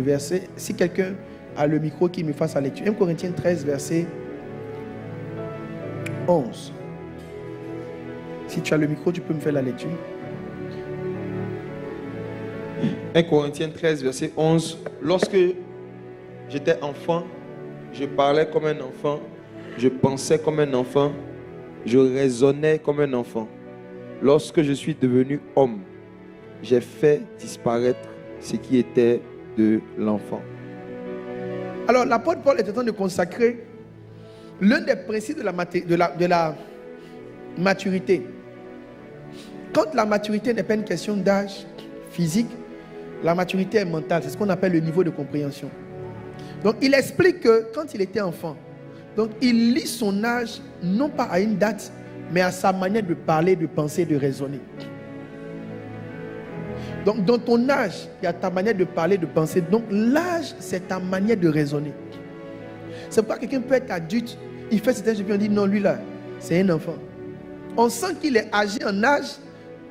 verset? Si quelqu'un a le micro, qui me fasse la lecture. 1 Corinthiens 13, verset 11. Si tu as le micro, tu peux me faire la lecture. 1 Corinthiens 13, verset 11. Lorsque j'étais enfant, je parlais comme un enfant, je pensais comme un enfant, je raisonnais comme un enfant. Lorsque je suis devenu homme, j'ai fait disparaître ce qui était de l'enfant. Alors, l'apôtre Paul est en train de consacrer l'un des principes de la maturité. Quand la maturité n'est pas une question d'âge physique, la maturité est mentale. C'est ce qu'on appelle le niveau de compréhension. Donc, il explique que quand il était enfant, donc il lit son âge non pas à une date, mais à sa manière de parler, de penser, de raisonner. Donc, dans ton âge, il y a ta manière de parler, de penser. Donc, l'âge, c'est ta manière de raisonner. C'est pourquoi quelqu'un peut être adulte, il fait certaines choses, puis on dit non, lui là, c'est un enfant. On sent qu'il est âgé en âge,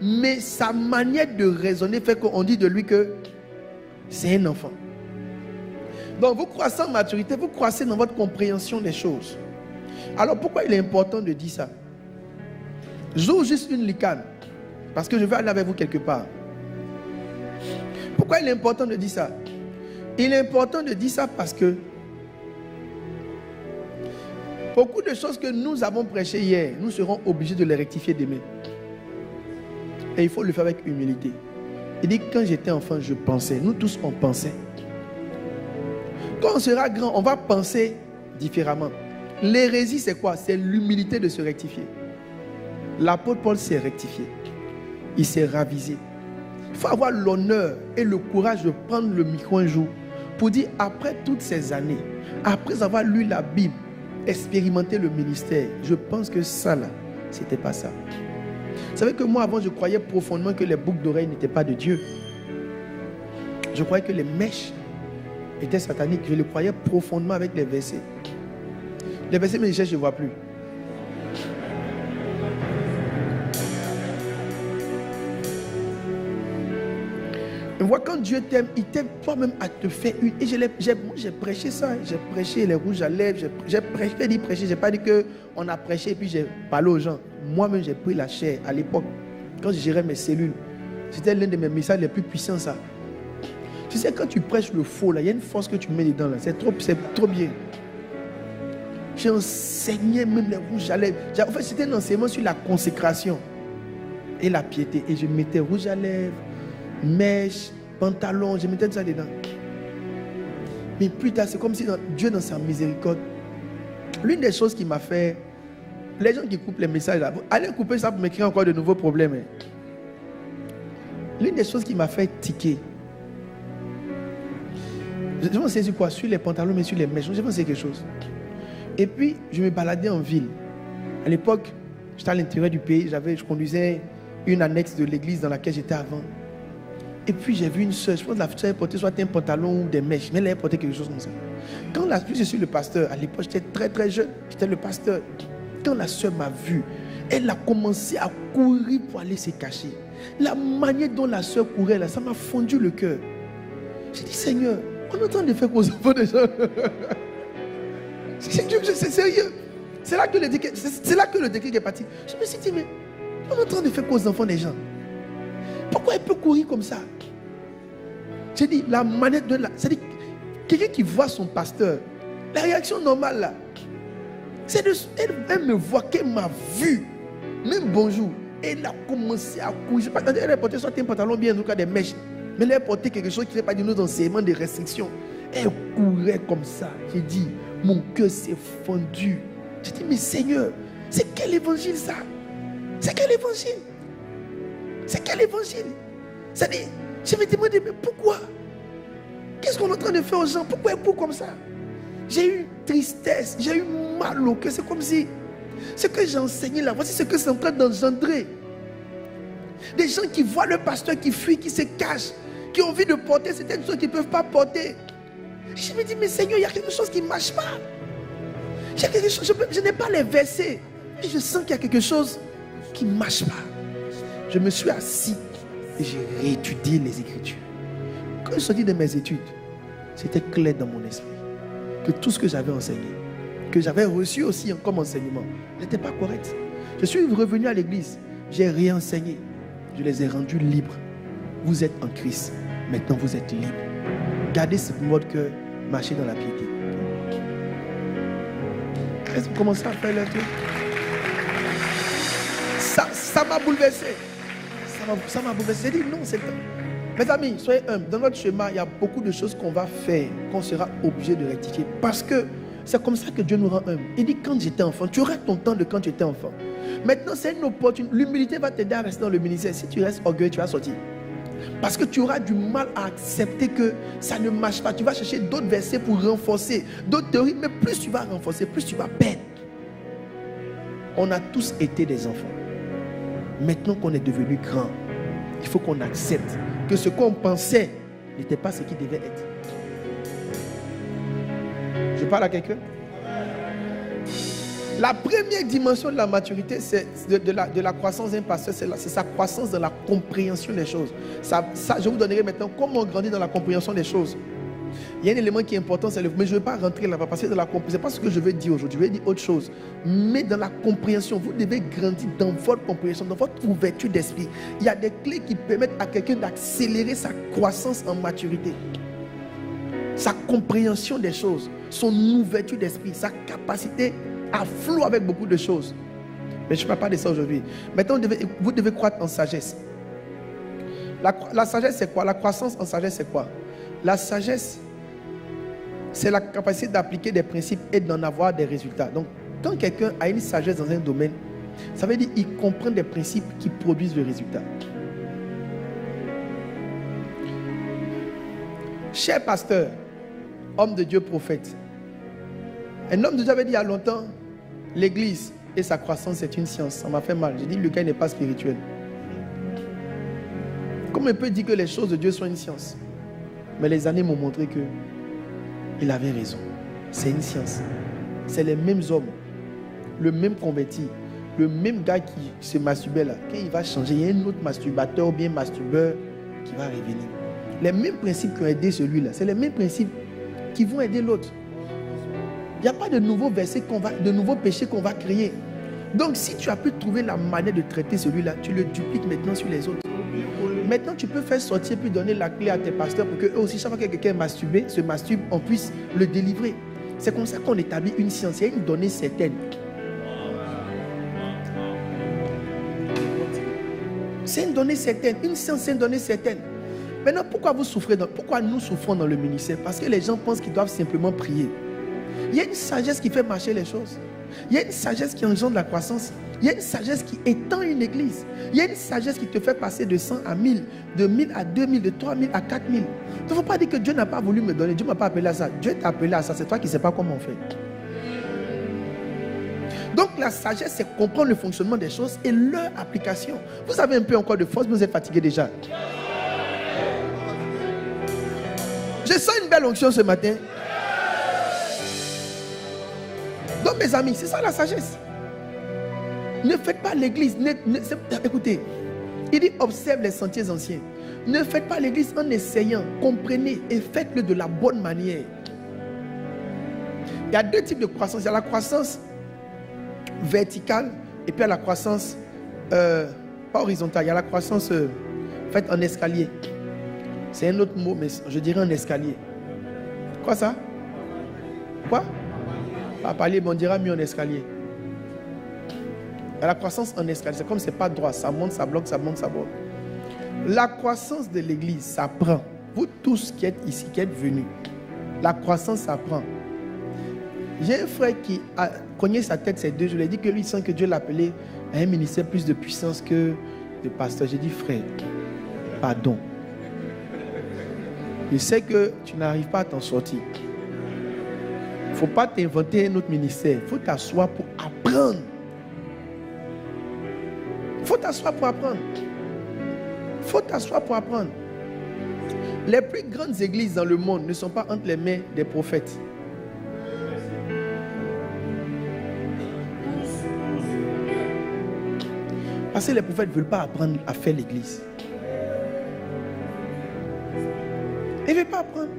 mais sa manière de raisonner fait qu'on dit de lui que c'est un enfant. Donc, vous croissez en maturité, vous croissez dans votre compréhension des choses. Alors, pourquoi il est important de dire ça? J'ouvre juste une licane, parce que je vais aller avec vous quelque part. Pourquoi il est important de dire ça? Il est important de dire ça parce que beaucoup de choses que nous avons prêchées hier, nous serons obligés de les rectifier demain. Et il faut le faire avec humilité. Il dit, quand j'étais enfant, je pensais. Nous tous, on pensait. Quand on sera grand, on va penser différemment. L'hérésie, c'est quoi? C'est l'humilité de se rectifier. L'apôtre Paul s'est rectifié. Il s'est ravisé. Il faut avoir l'honneur et le courage de prendre le micro un jour pour dire, après toutes ces années, après avoir lu la Bible, expérimenté le ministère, je pense que ça là, c'était pas ça. Vous savez que moi avant, je croyais profondément que les boucles d'oreilles n'étaient pas de Dieu. Je croyais que les mèches étaient sataniques. Je le croyais profondément avec les versets. Les versets me disaient, je ne vois plus. On voit quand Dieu t'aime, il t'aime toi-même à te faire une. Et j'ai prêché ça. J'ai prêché les rouges à lèvres. J'ai prêché. J'ai pas dit qu'on a prêché et puis j'ai parlé aux gens. Moi-même, j'ai pris la chair à l'époque. Quand je gérais mes cellules, c'était l'un de mes messages les plus puissants, ça. Tu sais, quand tu prêches le faux, là, il y a une force que tu mets dedans. Là. C'est trop bien. J'ai enseigné même les rouges à lèvres. En fait, c'était un enseignement sur la consécration et la piété. Et je mettais rouge à lèvres, mèches, pantalons, je mettais tout ça dedans. Mais plus tard, c'est comme si Dieu, dans sa miséricorde, l'une des choses qui m'a fait, les gens qui coupent les messages là, allez couper ça pour m'écrire encore de nouveaux problèmes. Hein. L'une des choses qui m'a fait tiquer, je pensais sur quoi? Sur les pantalons, mais sur les mèches. Je pensais quelque chose. Et puis, je me baladais en ville. À l'époque, j'étais à l'intérieur du pays, je conduisais une annexe de l'église dans laquelle j'étais avant. Et puis j'ai vu une soeur, je pense que la soeur portait soit un pantalon ou des mèches, mais elle avait porté quelque chose comme ça. Quand je suis le pasteur, à l'époque j'étais très très jeune, j'étais le pasteur. Quand la soeur m'a vu, elle a commencé à courir pour aller se cacher. La manière dont la soeur courait là, ça m'a fondu le cœur. J'ai dit, Seigneur, on est en train de faire aux enfants des gens. C'est sérieux. C'est là que le déclic est parti. Je me suis dit, mais on est en train de faire aux enfants des gens. Pourquoi elle peut courir comme ça? J'ai dit, la manière de la... C'est-à-dire, quelqu'un qui voit son pasteur, la réaction normale là, c'est de... Elle me voit, qu'elle m'a vu. Même bonjour. Elle a commencé à courir. Je sais pas, elle a porté soit un pantalon bien, en tout cas des mèches. Mais elle a porté quelque chose qui ne fait pas de nos enseignements, des restrictions. Elle courait comme ça. J'ai dit, mon cœur s'est fendu. J'ai dit, mais Seigneur, c'est quel évangile ça? C'est quel évangile? C'est quel évangile? C'est-à-dire, je me demandais, mais pourquoi? Qu'est-ce qu'on est en train de faire aux gens? Pourquoi ils courent comme ça? J'ai eu tristesse, j'ai eu mal au cœur. C'est comme si ce que j'ai enseigné là, voici ce que c'est en train d'engendrer. Des gens qui voient le pasteur qui fuit, qui se cache, qui ont envie de porter certaines choses qu'ils ne peuvent pas porter. Je me dis, mais Seigneur, il y a quelque chose qui ne marche pas. Quelque chose, je n'ai pas les versets. Et je sens qu'il y a quelque chose qui ne marche pas. Je me suis assis et j'ai réétudié les Écritures. Quand je sortis de mes études, c'était clair dans mon esprit que tout ce que j'avais enseigné, que j'avais reçu aussi comme enseignement, n'était pas correct. Je suis revenu à l'église, j'ai réenseigné, je les ai rendus libres. Vous êtes en Christ, maintenant vous êtes libres. Gardez ce mode que marcher dans la piété. Est-ce que vous commencez à faire le truc? Ça m'a bouleversé. Ça m'a bouleversé. J'ai dit non, c'est... Mes amis, soyez humbles. Dans notre chemin, il y a beaucoup de choses qu'on va faire, qu'on sera obligé de rectifier. Parce que c'est comme ça que Dieu nous rend humbles. Il dit, quand j'étais enfant, tu auras ton temps de quand tu étais enfant. Maintenant, c'est une opportunité. L'humilité va t'aider à rester dans le ministère. Si tu restes orgueilleux, tu vas sortir. Parce que tu auras du mal à accepter que ça ne marche pas. Tu vas chercher d'autres versets pour renforcer, d'autres théories. Mais plus tu vas renforcer, plus tu vas perdre. On a tous été des enfants. Maintenant qu'on est devenu grand, il faut qu'on accepte que ce qu'on pensait n'était pas ce qui devait être. Je parle à quelqu'un? La première dimension de la maturité, c'est de la croissance d'un pasteur, c'est sa croissance dans la compréhension des choses. Ça, je vous donnerai maintenant comment grandir dans la compréhension des choses. Il y a un élément qui est important, mais je ne vais pas rentrer là-bas parce que dans la compréhension, ce n'est pas ce que je vais dire aujourd'hui, je vais dire autre chose. Mais dans la compréhension, vous devez grandir dans votre compréhension, dans votre ouverture d'esprit. Il y a des clés qui permettent à quelqu'un d'accélérer sa croissance en maturité. Sa compréhension des choses, son ouverture d'esprit, sa capacité à flou avec beaucoup de choses. Mais je ne parle pas de ça aujourd'hui. Maintenant, vous devez croître en sagesse. La sagesse, c'est quoi? La croissance en sagesse, c'est quoi? La sagesse, c'est la capacité d'appliquer des principes et d'en avoir des résultats. Donc, quand quelqu'un a une sagesse dans un domaine, ça veut dire qu'il comprend des principes qui produisent le résultat. Cher pasteur, homme de Dieu, prophète, un homme de Dieu avait dit il y a longtemps, l'église et sa croissance, c'est une science. Ça m'a fait mal. J'ai dit, le gars n'est pas spirituel. Comment on peut dire que les choses de Dieu sont une science? Mais les années m'ont montré que il avait raison. C'est une science. C'est les mêmes hommes, le même converti, le même gars qui se masturbait là. Quand il va changer, il y a un autre masturbateur ou bien masturbeur qui va revenir. Les mêmes principes qui ont aidé celui-là, c'est les mêmes principes qui vont aider l'autre. Il n'y a pas de nouveaux versets de nouveaux péchés qu'on va créer. Donc si tu as pu trouver la manière de traiter celui-là, tu le dupliques maintenant sur les autres. Maintenant, tu peux faire sortir puis donner la clé à tes pasteurs pour qu'eux aussi, chaque fois que quelqu'un se masturbe, on puisse le délivrer. C'est comme ça qu'on établit une science. Il y a une donnée certaine. C'est une donnée certaine. Une science, c'est une donnée certaine. Maintenant, pourquoi nous souffrons dans le ministère? Parce que les gens pensent qu'ils doivent simplement prier. Il y a une sagesse qui fait marcher les choses. Il y a une sagesse qui engendre la croissance. Il y a une sagesse qui étend une église. Il y a une sagesse qui te fait passer de 100 à 1000, de 1000 à 2000, de 3000 à 4000. Il ne faut pas dire que Dieu n'a pas voulu me donner. Dieu ne m'a pas appelé à ça. Dieu t'a appelé à ça. C'est toi qui ne sais pas comment on fait. Donc la sagesse, c'est comprendre le fonctionnement des choses et leur application. Vous avez un peu encore de force, mais vous êtes fatigué déjà. Je sens une belle onction ce matin. Donc mes amis, c'est ça la sagesse. Ne faites pas l'église. Écoutez, il dit observe les sentiers anciens. Ne faites pas l'église en essayant. Comprenez et faites-le de la bonne manière. Il y a deux types de croissance. Il y a la croissance verticale et puis il y a la croissance pas horizontale. Il y a la croissance faite en escalier. C'est un autre mot, mais je dirais en escalier. Quoi ça? Quoi? Pas palier, mais on dira mieux en escalier. La croissance en escalier, c'est comme c'est pas droit, ça monte, ça bloque, ça monte, ça bloque. La croissance de l'église, ça prend. Vous tous qui êtes ici, qui êtes venus, la croissance, ça prend. J'ai un frère qui a cogné sa tête ces 2 jours. Il a dit que lui, il sent que Dieu l'appelait à un ministère plus de puissance que de pasteur. J'ai dit, frère, pardon. Je sais que tu n'arrives pas à t'en sortir. Il ne faut pas t'inventer un autre ministère. Il faut t'asseoir pour apprendre. Il faut t'asseoir pour apprendre. Il faut t'asseoir pour apprendre. Les plus grandes églises dans le monde ne sont pas entre les mains des prophètes. Parce que les prophètes ne veulent pas apprendre à faire l'église. Ils ne veulent pas apprendre.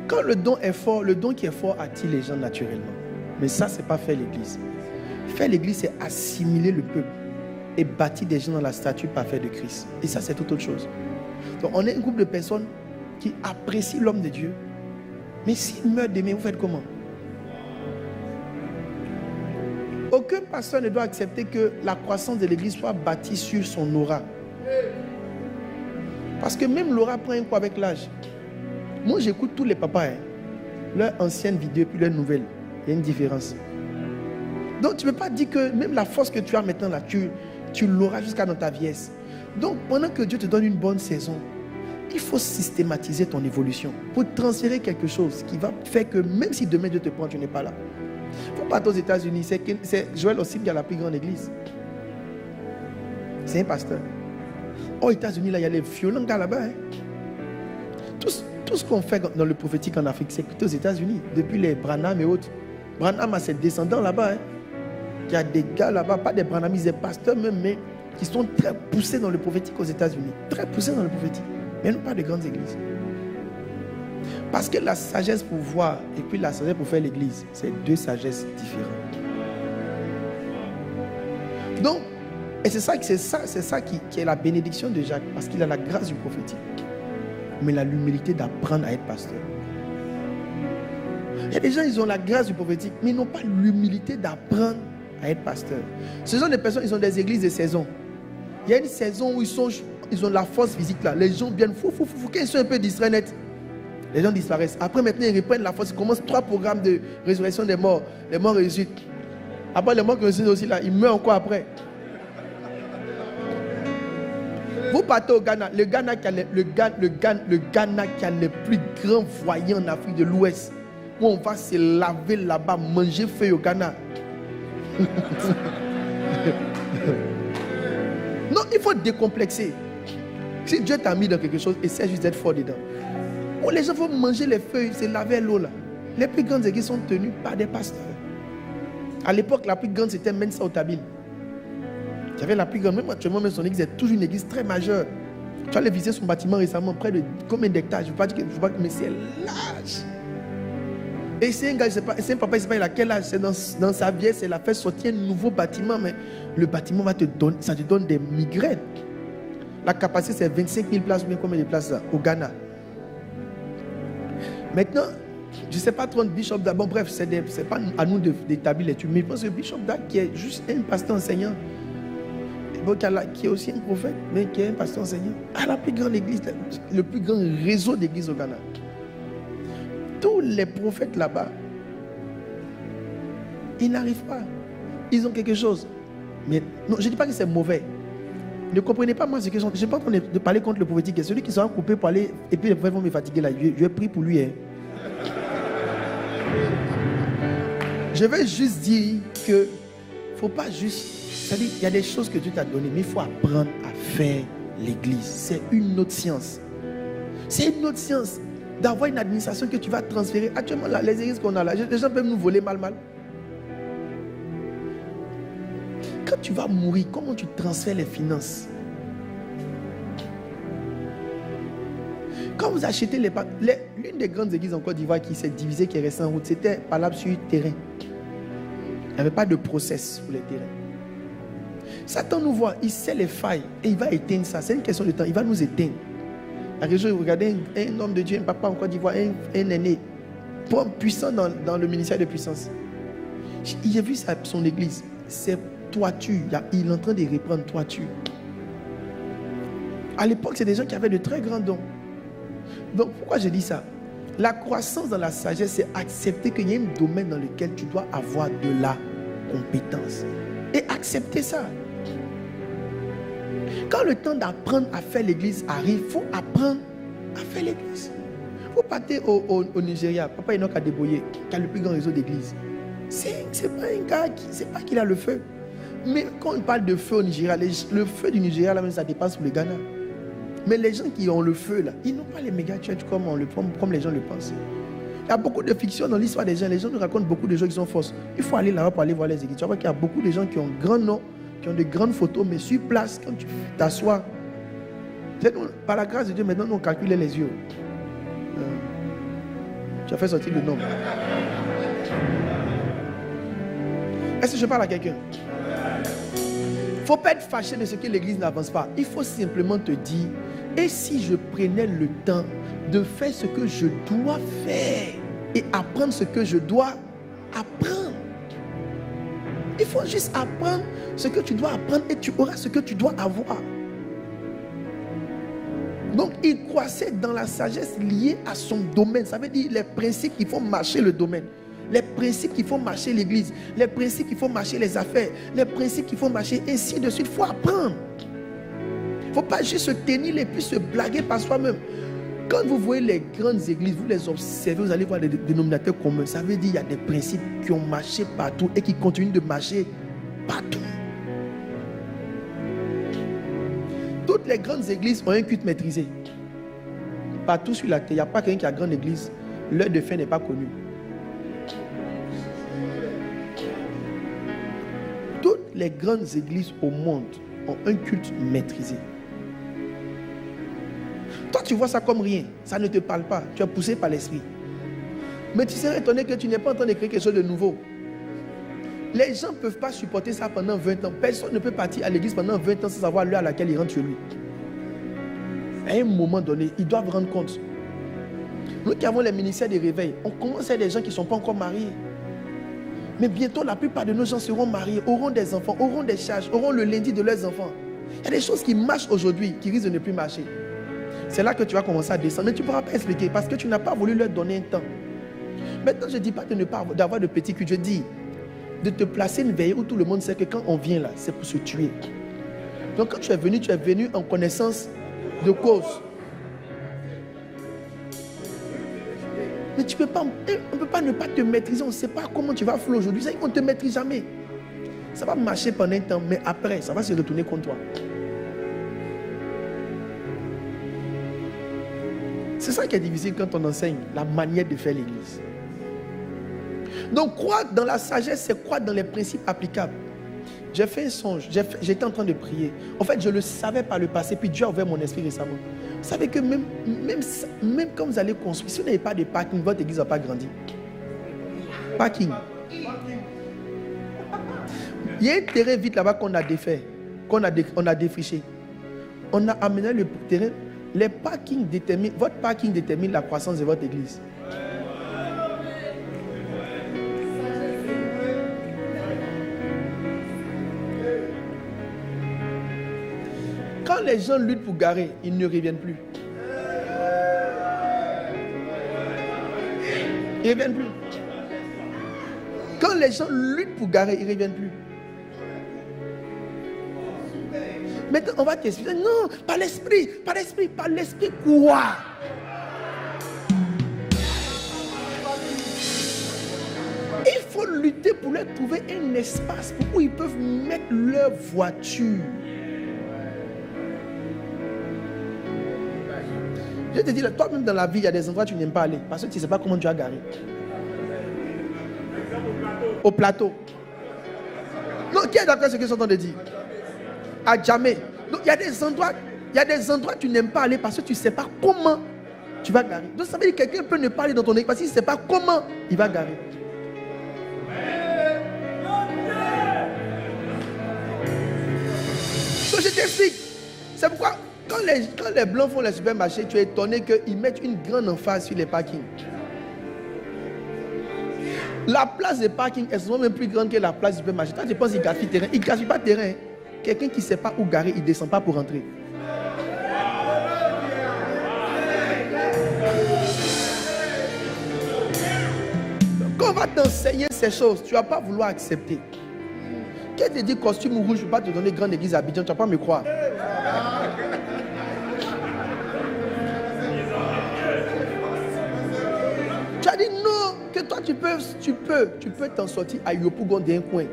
Quand le don est fort, le don qui est fort attire les gens naturellement. Mais ça, ce n'est pas faire l'église. Faire l'église, c'est assimiler le peuple et bâtir des gens dans la statue parfaite de Christ. Et ça, c'est toute autre chose. Donc, on est un groupe de personnes qui apprécient l'homme de Dieu. Mais s'il meurt demain, vous faites comment? Aucun pasteur ne doit accepter que la croissance de l'église soit bâtie sur son aura. Parce que même l'aura prend un coup avec l'âge. Moi, j'écoute tous les papas, leurs anciennes vidéos puis leurs nouvelles. Il y a une différence. Donc, tu ne peux pas dire que même la force que tu as maintenant là, tu l'auras jusqu'à dans ta vieillesse. Donc, pendant que Dieu te donne une bonne saison, il faut systématiser ton évolution pour transférer quelque chose qui va faire que même si demain Dieu te prend, tu n'es pas là. Il faut partir aux États-Unis. C'est Joël Ossim qui a la plus grande église. C'est un pasteur. Aux États-Unis, là, il y a les violents gars là-bas. Tout ce qu'on fait dans le prophétique en Afrique, c'est plutôt aux États-Unis. Depuis les Branham et autres. Branham a ses descendants là-bas. Il y a des gars là-bas, pas des Branham, des pasteurs même, mais qui sont très poussés dans le prophétique aux États-Unis. Très poussés dans le prophétique. Mais non pas de grandes églises. Parce que la sagesse pour voir et puis la sagesse pour faire l'église, c'est deux sagesses différentes. Donc, et c'est ça qui est la bénédiction de Jacques, parce qu'il a la grâce du prophétique. Mais il a l'humilité d'apprendre à être pasteur. Il y a des gens, ils ont la grâce du prophétique, mais ils n'ont pas l'humilité d'apprendre à être pasteur. Ce sont des personnes, ils ont des églises de saison. Il y a une saison où ils ont la force physique là. Les gens viennent fou. Quand ils sont un peu distraits net, les gens disparaissent. Après, maintenant, ils reprennent la force. Ils commencent 3 programmes de résurrection des morts. Les morts ressuscitent. Après, les morts qui ressuscitent aussi là, ils meurent encore après. Vous partez au Ghana. Le Ghana qui a les plus grands voyants en Afrique de l'Ouest. Où on va se laver là-bas, manger feuille au Ghana. Non, il faut décomplexer. Si Dieu t'a mis dans quelque chose, essaie juste d'être fort dedans. Où les gens vont manger les feuilles, se laver l'eau là. Les plus grandes églises sont tenues par des pasteurs. À l'époque, la plus grande c'était Mensa Otabil. Il y avait la plus grande, même actuellement, même son église est toujours une église très majeure. Tu allais visiter son bâtiment récemment, près de combien d'hectares? Je ne veux pas dire que, mais c'est large. Et c'est un gars, c'est un papa, il ne sait pas il a quel âge. C'est dans sa vieillesse, il a fait sortir un nouveau bâtiment, mais le bâtiment va te donner, ça te donne des migraines. La capacité, c'est 25 000 places, ou bien combien de places là, au Ghana. Maintenant, je ne sais pas trop de Bishop Dag. Bon, bref, ce n'est pas à nous d'établir l'étude, mais je pense que Bishop Dag, qui est juste un pasteur enseignant, qui est aussi un prophète, mais qui est un pasteur enseignant, à la plus grande église, le plus grand réseau d'églises au Ghana. Tous les prophètes là-bas, ils n'arrivent pas. Ils ont quelque chose. Mais non, je ne dis pas que c'est mauvais. Ne comprenez pas moi ce que je n'ai pas en train de parler contre le prophétique. Et celui qui sera coupé pour aller, et puis les frères vont me fatiguer là. Je prie pour lui. Je vais juste dire que il ne faut pas juste. C'est-à-dire, il y a des choses que Dieu t'a données, mais il faut apprendre à faire l'église. C'est une autre science. C'est une autre science d'avoir une administration que tu vas transférer. Actuellement, là, les églises qu'on a là, les gens peuvent nous voler mal. Quand tu vas mourir, comment tu transfères les finances? Quand vous achetez l'une des grandes églises en Côte d'Ivoire qui s'est divisée, qui est restée en route, c'était par là sur terrain. Il n'y avait pas de process pour les terrains. Satan nous voit, il sait les failles et il va éteindre ça. C'est une question de temps, il va nous éteindre. La région, vous regardez un homme de Dieu, un papa en Côte d'Ivoire, un aîné, puissant dans le ministère de puissance. J'ai vu son église, c'est toiture, il est en train de reprendre toiture. À l'époque, c'est des gens qui avaient de très grands dons. Donc, pourquoi je dis ça? La croissance dans la sagesse, c'est accepter qu'il y a un domaine dans lequel tu dois avoir de la compétence. Et accepter ça. Quand le temps d'apprendre à faire l'église arrive, il faut apprendre à faire l'église. Vous partez au Nigeria, Papa Enoch Adeboye, qui a le plus grand réseau d'églises. C'est pas un gars c'est pas qu'il a le feu. Mais quand on parle de feu au Nigeria, le feu du Nigeria, là même, ça dépasse pour le Ghana. Mais les gens qui ont le feu, là, ils n'ont pas les méga church comme les gens le pensent. Il y a beaucoup de fiction dans l'histoire des gens. Les gens nous racontent beaucoup de gens qui sont fausses. Il faut aller là-bas pour aller voir les églises. Tu vois qu'il y a beaucoup de gens qui ont un grand nom, qui ont de grandes photos, mais sur place, quand tu t'assois, par la grâce de Dieu, maintenant, on calcule les yeux. Tu as fait sortir le nom. Est-ce que je parle à quelqu'un? Il ne faut pas être fâché de ce que l'église n'avance pas. Il faut simplement te dire, et si je prenais le temps de faire ce que je dois faire et apprendre ce que je dois apprendre? Il faut juste apprendre ce que tu dois apprendre et tu auras ce que tu dois avoir. Donc, il croissait dans la sagesse liée à son domaine. Ça veut dire les principes qui font marcher le domaine. Les principes qui font marcher l'église. Les principes qui font marcher les affaires. Les principes qui font marcher ainsi de suite. Il faut apprendre. Il ne faut pas juste se tenir et puis se blaguer par soi-même. Quand vous voyez les grandes églises, vous les observez, vous allez voir des dénominateurs communs. Ça veut dire qu'il y a des principes qui ont marché partout et qui continuent de marcher partout. Toutes les grandes églises ont un culte maîtrisé. Partout sur la terre, il n'y a pas quelqu'un qui a une grande église. L'heure de fin n'est pas connue. Toutes les grandes églises au monde ont un culte maîtrisé. Toi, tu vois ça comme rien. Ça ne te parle pas. Tu es poussé par l'esprit. Mais tu serais étonné que tu n'es pas en train de créer quelque chose de nouveau. Les gens ne peuvent pas supporter ça pendant 20 ans. Personne ne peut partir à l'église pendant 20 ans sans savoir l'heure à laquelle il rentre chez lui. À un moment donné, ils doivent rendre compte. Nous qui avons les ministères de réveil, on commence à des gens qui ne sont pas encore mariés. Mais bientôt, la plupart de nos gens seront mariés, auront des enfants, auront des charges, auront le lundi de leurs enfants. Il y a des choses qui marchent aujourd'hui, qui risquent de ne plus marcher. C'est là que tu vas commencer à descendre. Mais tu ne pourras pas expliquer parce que tu n'as pas voulu leur donner un temps. Maintenant, je ne dis pas de ne pas d'avoir de petits culs. Je dis de te placer une veille où tout le monde sait que quand on vient là, c'est pour se tuer. Donc quand tu es venu en connaissance de cause. Mais tu peux pas, on ne peut pas ne pas te maîtriser. On ne sait pas comment tu vas flou aujourd'hui. On ne te maîtrise jamais. Ça va marcher pendant un temps, mais après, ça va se retourner contre toi. C'est ça qui est difficile quand on enseigne la manière de faire l'église. Donc, croire dans la sagesse, c'est croire dans les principes applicables. J'ai fait un songe, j'étais en train de prier. En fait, je le savais par le passé, puis Dieu a ouvert mon esprit récemment. Vous savez que même quand vous allez construire, si vous n'avez pas de parking, votre église ne va pas grandir. Parking. Il y a un terrain vide là-bas qu'on a défait, on a défriché. On a amené le terrain. Votre parking détermine la croissance de votre église. Quand les gens luttent pour garer, ils ne reviennent plus. Ils ne reviennent plus. Quand les gens luttent pour garer, ils ne reviennent plus. Maintenant, on va t'expliquer. Non, par l'esprit quoi? Il faut lutter pour leur trouver un espace où ils peuvent mettre leur voiture. Je te dis, toi-même dans la vie, il y a des endroits où tu n'aimes pas aller parce que tu ne sais pas comment tu as garé. Au plateau. Non, qui est d'accord avec ce que je suis en train de dire? À jamais. Donc il y a des endroits où tu n'aimes pas aller parce que tu ne sais pas comment tu vas garer. Donc ça veut dire que quelqu'un peut ne pas aller dans ton église parce qu'il ne sait pas comment il va garer. Donc je t'explique. C'est pourquoi quand les blancs font les supermarchés, tu es étonné qu'ils mettent une grande emphase sur les parkings. La place de parking est souvent même plus grande que la place du supermarché. Quand tu penses qu'il gaspille terrain, il ne gaspille pas terrain. Quelqu'un qui ne sait pas où garer, il ne descend pas pour rentrer. Quand on va t'enseigner ces choses, tu ne vas pas vouloir accepter. Qui te dit costume rouge, je ne vais pas te donner grande église à Abidjan, tu ne vas pas me croire. tu peux t'en sortir à Yopougon d'un coin.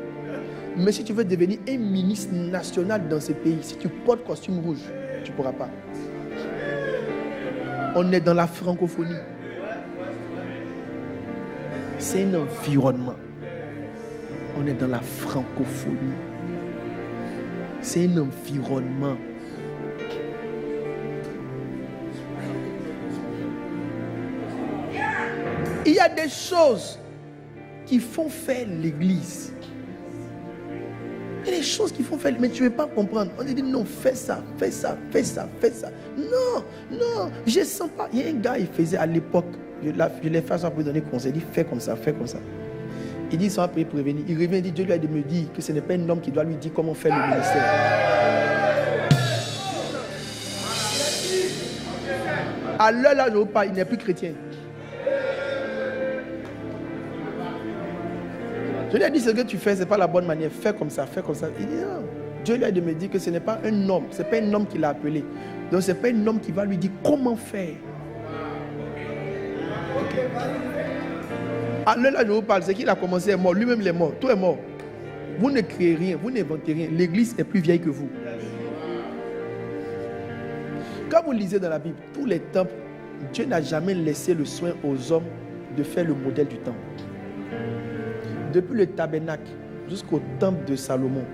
Mais si tu veux devenir un ministre national dans ce pays, si tu portes costume rouge, tu ne pourras pas. On est dans la francophonie. C'est un environnement. On est dans la francophonie. C'est un environnement. Il y a des choses qui font faire l'église. Il y a des choses qui font faire, mais tu ne veux pas comprendre. On te dit non, fais ça, fais ça, fais ça, fais ça. Non, non, je ne sens pas. Il y a un gars, il faisait à l'époque, je l'ai fait ça pour lui donner conseil. Il dit fais comme ça, fais comme ça. Il dit ça après prévenir. Il revient, il dit Dieu lui a de me dire que ce n'est pas un homme qui doit lui dire comment faire le ministère. À l'heure là, je ne veux pas, il n'est plus chrétien. Je lui ai dit ce que tu fais, ce n'est pas la bonne manière. Fais comme ça, fais comme ça. Il dit non. Dieu lui a de me dire que ce n'est pas un homme. Ce n'est pas un homme qui l'a appelé. Donc ce n'est pas un homme qui va lui dire comment faire. Okay. À l'heure là, je vous parle, c'est qu'il a commencé, est mort. Lui-même, il est mort. Tout est mort. Vous ne créez rien, vous n'inventez rien. L'église est plus vieille que vous. Quand vous lisez dans la Bible, tous les temples, Dieu n'a jamais laissé le soin aux hommes de faire le modèle du temple. Depuis le tabernacle jusqu'au temple de Salomon,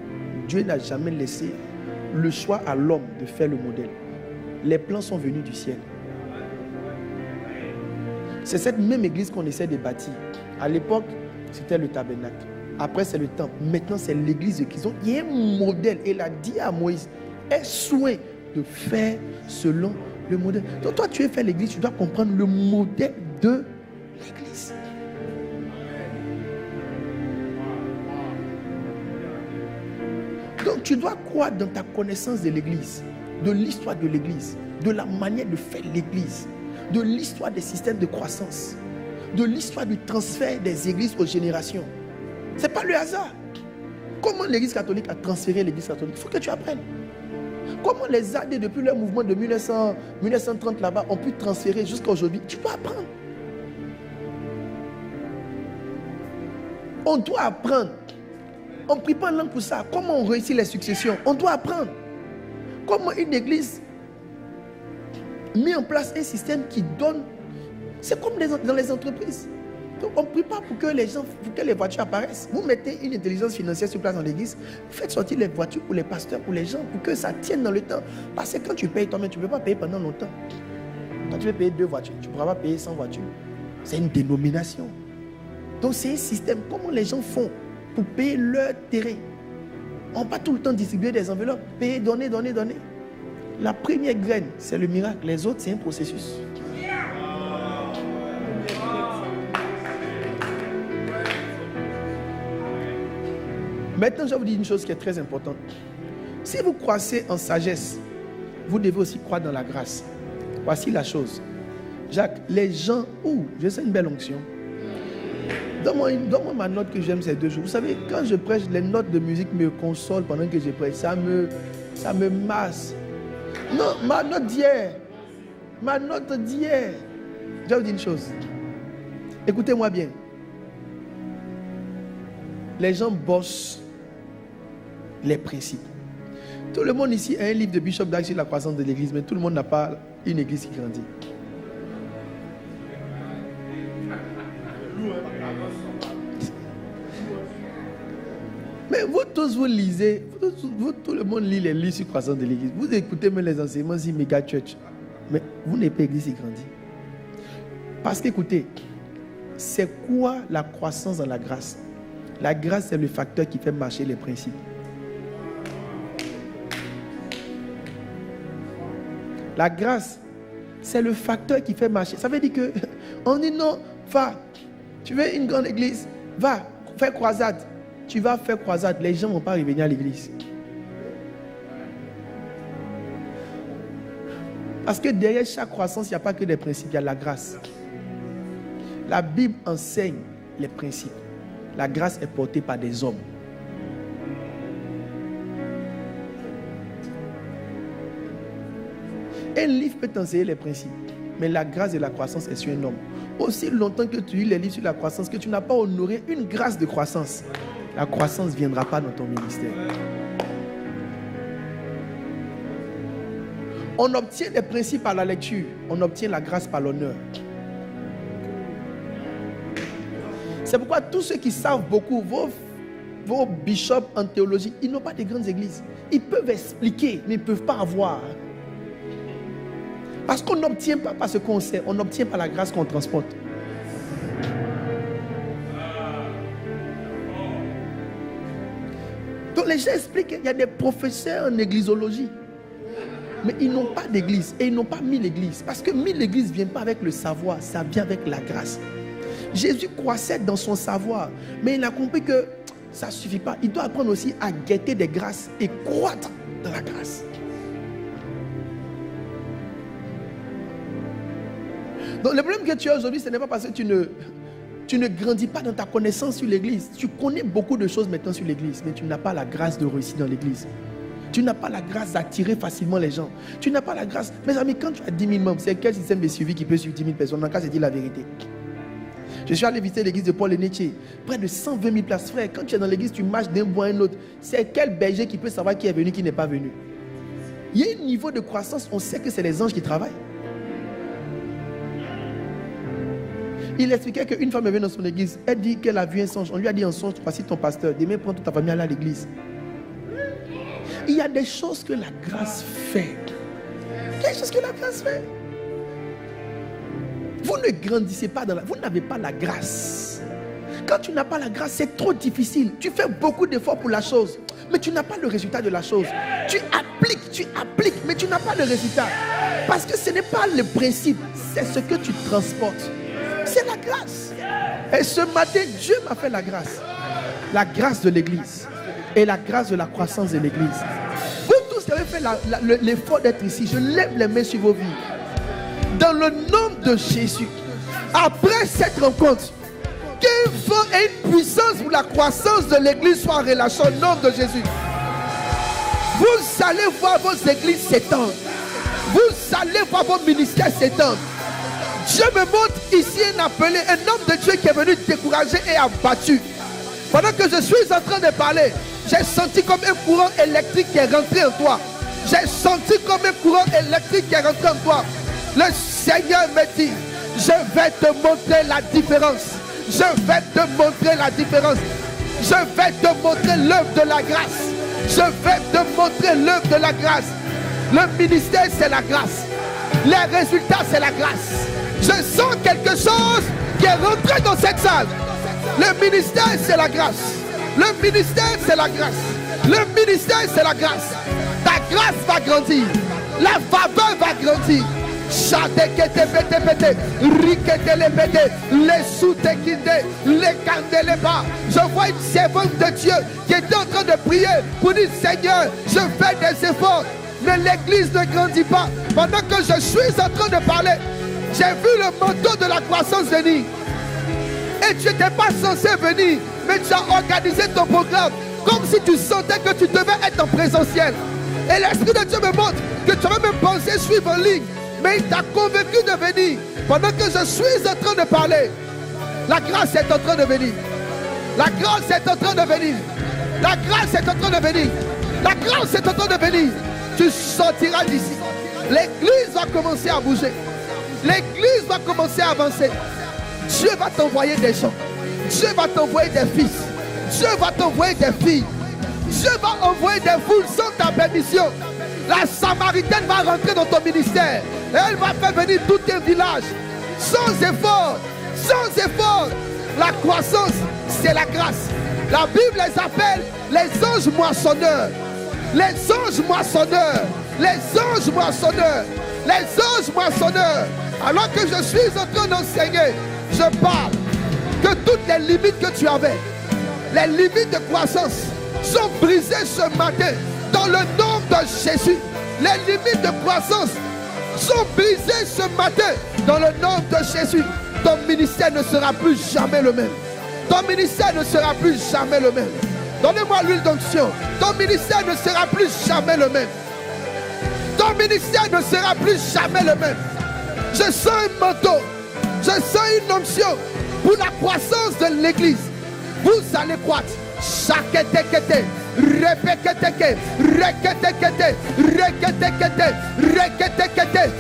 Dieu n'a jamais laissé le choix à l'homme de faire le modèle. Les plans sont venus du ciel. C'est cette même église qu'on essaie de bâtir. À l'époque, c'était le tabernacle. Après, c'est le temple. Maintenant, c'est l'église de Christ. Il y a un modèle. Il a dit à Moïse, aie soin de faire selon le modèle. Donc, toi, tu veux faire l'église, tu dois comprendre le modèle de l'église. Donc, tu dois croire dans ta connaissance de l'église, de l'histoire de l'église, de la manière de faire l'église, de l'histoire des systèmes de croissance, de l'histoire du transfert des églises aux générations. Ce n'est pas le hasard. Comment l'église catholique a transféré l'église catholique? Il faut que tu apprennes. Comment les AD, depuis leur mouvement de 1930 là-bas, ont pu transférer jusqu'à aujourd'hui? Tu dois apprendre. On doit apprendre. On ne prie pas en langue pour ça. Comment on réussit les successions? On doit apprendre. Comment une église met en place un système qui donne. C'est comme dans les entreprises. Donc on ne prie pas pour que les gens, pour que les voitures apparaissent. Vous mettez une intelligence financière sur place dans l'église. Vous faites sortir les voitures pour les pasteurs, pour les gens, pour que ça tienne dans le temps. Parce que quand tu payes toi-même, tu ne peux pas payer pendant longtemps. Quand tu veux payer 2 voitures, tu ne pourras pas payer 100 voitures. C'est une dénomination. Donc c'est un système. Comment les gens font pour payer leur terrain? On ne va pas tout le temps distribuer des enveloppes. Payer, donner, donner, donner. La première graine, c'est le miracle. Les autres, c'est un processus. Maintenant, je vais vous dire une chose qui est très importante. Si vous croissez en sagesse, vous devez aussi croire dans la grâce. Voici la chose. Jacques, les gens... je sais une belle onction. Donne-moi ma note que j'aime ces 2 jours. Vous savez, quand je prêche, les notes de musique me consolent pendant que je prêche. Ça me masse. Non, ma note d'hier. Ma note d'hier. Je vais vous dire une chose. Écoutez-moi bien. Les gens bossent les principes. Tout le monde ici a un livre de Bishop Dag sur la croissance de l'église, mais tout le monde n'a pas une église qui grandit. Mais vous tous, vous lisez, tout le monde lit les livres sur la croissance de l'église. Vous écoutez même les enseignements sur Mega Church, mais vous n'êtes pas église qui grandit. Parce qu'écoutez, c'est quoi la croissance dans la grâce? La grâce, c'est le facteur qui fait marcher les principes. La grâce, c'est le facteur qui fait marcher. Ça veut dire que on dit non, va, tu veux une grande église, va, fais croisade. Tu vas faire croisade, les gens ne vont pas revenir à l'église. Parce que derrière chaque croissance, il n'y a pas que des principes, il y a la grâce. La Bible enseigne les principes. La grâce est portée par des hommes. Un livre peut t'enseigner les principes, mais la grâce et la croissance est sur un homme. Aussi longtemps que tu lis les livres sur la croissance, que tu n'as pas honoré une grâce de croissance, la croissance ne viendra pas dans ton ministère. On obtient les principes par la lecture, on obtient la grâce par l'honneur. C'est pourquoi tous ceux qui savent beaucoup, vos bishops en théologie, ils n'ont pas de grandes églises. Ils peuvent expliquer, mais ils ne peuvent pas avoir. Parce qu'on n'obtient pas par ce qu'on sait, on obtient par la grâce qu'on transporte. Donc les gens expliquent qu'il y a des professeurs en églysologie, mais ils n'ont pas d'église et ils n'ont pas mis l'église. Parce que mis l'église ne vient pas avec le savoir, ça vient avec la grâce. Jésus croissait dans son savoir, mais il a compris que ça ne suffit pas. Il doit apprendre aussi à guetter des grâces et croître dans la grâce. Donc le problème que tu as aujourd'hui, ce n'est pas parce que tu ne grandis pas dans ta connaissance sur l'église. Tu connais beaucoup de choses maintenant sur l'église, mais tu n'as pas la grâce de réussir dans l'église. Tu n'as pas la grâce d'attirer facilement les gens. Tu n'as pas la grâce. Mes amis, quand tu as 10 000 membres, c'est quel système de suivi qui peut suivre 10 000 personnes? On n'a qu'à se dire la vérité. Je suis allé visiter l'église de Paul Enétier. Près de 120 000 places. Frère, quand tu es dans l'église, tu marches d'un bout à un autre. C'est quel berger qui peut savoir qui est venu, qui n'est pas venu? Il y a un niveau de croissance, on sait que c'est les anges qui travaillent. Il expliquait qu'une femme est venue dans son église. Elle dit qu'elle a vu un songe. On lui a dit en songe, voici ton pasteur. Demain, prends toute ta famille, aller à l'église. Il y a des choses que la grâce fait. Des choses que la grâce fait. Vous ne grandissez pas dans la... Vous n'avez pas la grâce. Quand tu n'as pas la grâce, c'est trop difficile. Tu fais beaucoup d'efforts pour la chose, mais tu n'as pas le résultat de la chose. Tu appliques, mais tu n'as pas le résultat. Parce que ce n'est pas le principe, c'est ce que tu transportes. C'est la grâce. Et ce matin, Dieu m'a fait la grâce. La grâce de l'église. Et la grâce de la croissance de l'église. Vous tous qui avez fait l'effort d'être ici, je lève les mains sur vos vies. Dans le nom de Jésus, après cette rencontre, qu'un vent et une puissance pour la croissance de l'église soient en relation au nom de Jésus. Vous allez voir vos églises s'étendre. Vous allez voir vos ministères s'étendre. Dieu me montre ici un appelé, un homme de Dieu qui est venu décourager et abattu. Pendant que je suis en train de parler, j'ai senti comme un courant électrique qui est rentré en toi. J'ai senti comme un courant électrique qui est rentré en toi. Le Seigneur me dit, je vais te montrer la différence. Je vais te montrer la différence. Je vais te montrer l'œuvre de la grâce. Je vais te montrer l'œuvre de la grâce. Le ministère, c'est la grâce. Les résultats, c'est la grâce. Je sens quelque chose qui est rentré dans cette salle. Le ministère, c'est la grâce. Le ministère, c'est la grâce. Le ministère, c'est la grâce. Ta grâce va grandir. La faveur va grandir. Je vois une servante de Dieu qui était en train de prier pour dire Seigneur, je fais des efforts, mais l'église ne grandit pas. Pendant que je suis en train de parler, j'ai vu le manteau de la croissance venir. Et tu n'étais pas censé venir, mais tu as organisé ton programme comme si tu sentais que tu devais être en présentiel. Et l'Esprit de Dieu me montre que tu avais même pensé suivre en ligne. Mais il t'a convaincu de venir. Pendant que je suis en train de parler, la grâce est en train de venir. La grâce est en train de venir. La grâce est en train de venir. La grâce est en train de venir. Tu sortiras d'ici. L'église va commencer à bouger. L'église va commencer à avancer. Dieu va t'envoyer des gens. Dieu va t'envoyer des fils. Dieu va t'envoyer des filles. Dieu va envoyer des foules sans ta permission. La Samaritaine va rentrer dans ton ministère. Et elle va faire venir tout un village. Sans effort. Sans effort. La croissance, c'est la grâce. La Bible les appelle les anges moissonneurs. Les anges moissonneurs. Les anges moissonneurs. Les anges moissonneurs. Alors que je suis en train d'enseigner, je parle que toutes les limites que tu avais, les limites de croissance, sont brisées ce matin dans le nom de Jésus. Les limites de croissance sont brisées ce matin dans le nom de Jésus. Ton ministère ne sera plus jamais le même. Ton ministère ne sera plus jamais le même. Donnez-moi l'huile d'onction. Ton ministère ne sera plus jamais le même. Ton ministère ne sera plus jamais le même. Je sens un manteau. Je sens une onction pour la croissance de l'église. Vous allez croître. Chaketekete, repeketeke, reketekete, reketekete, reketekete,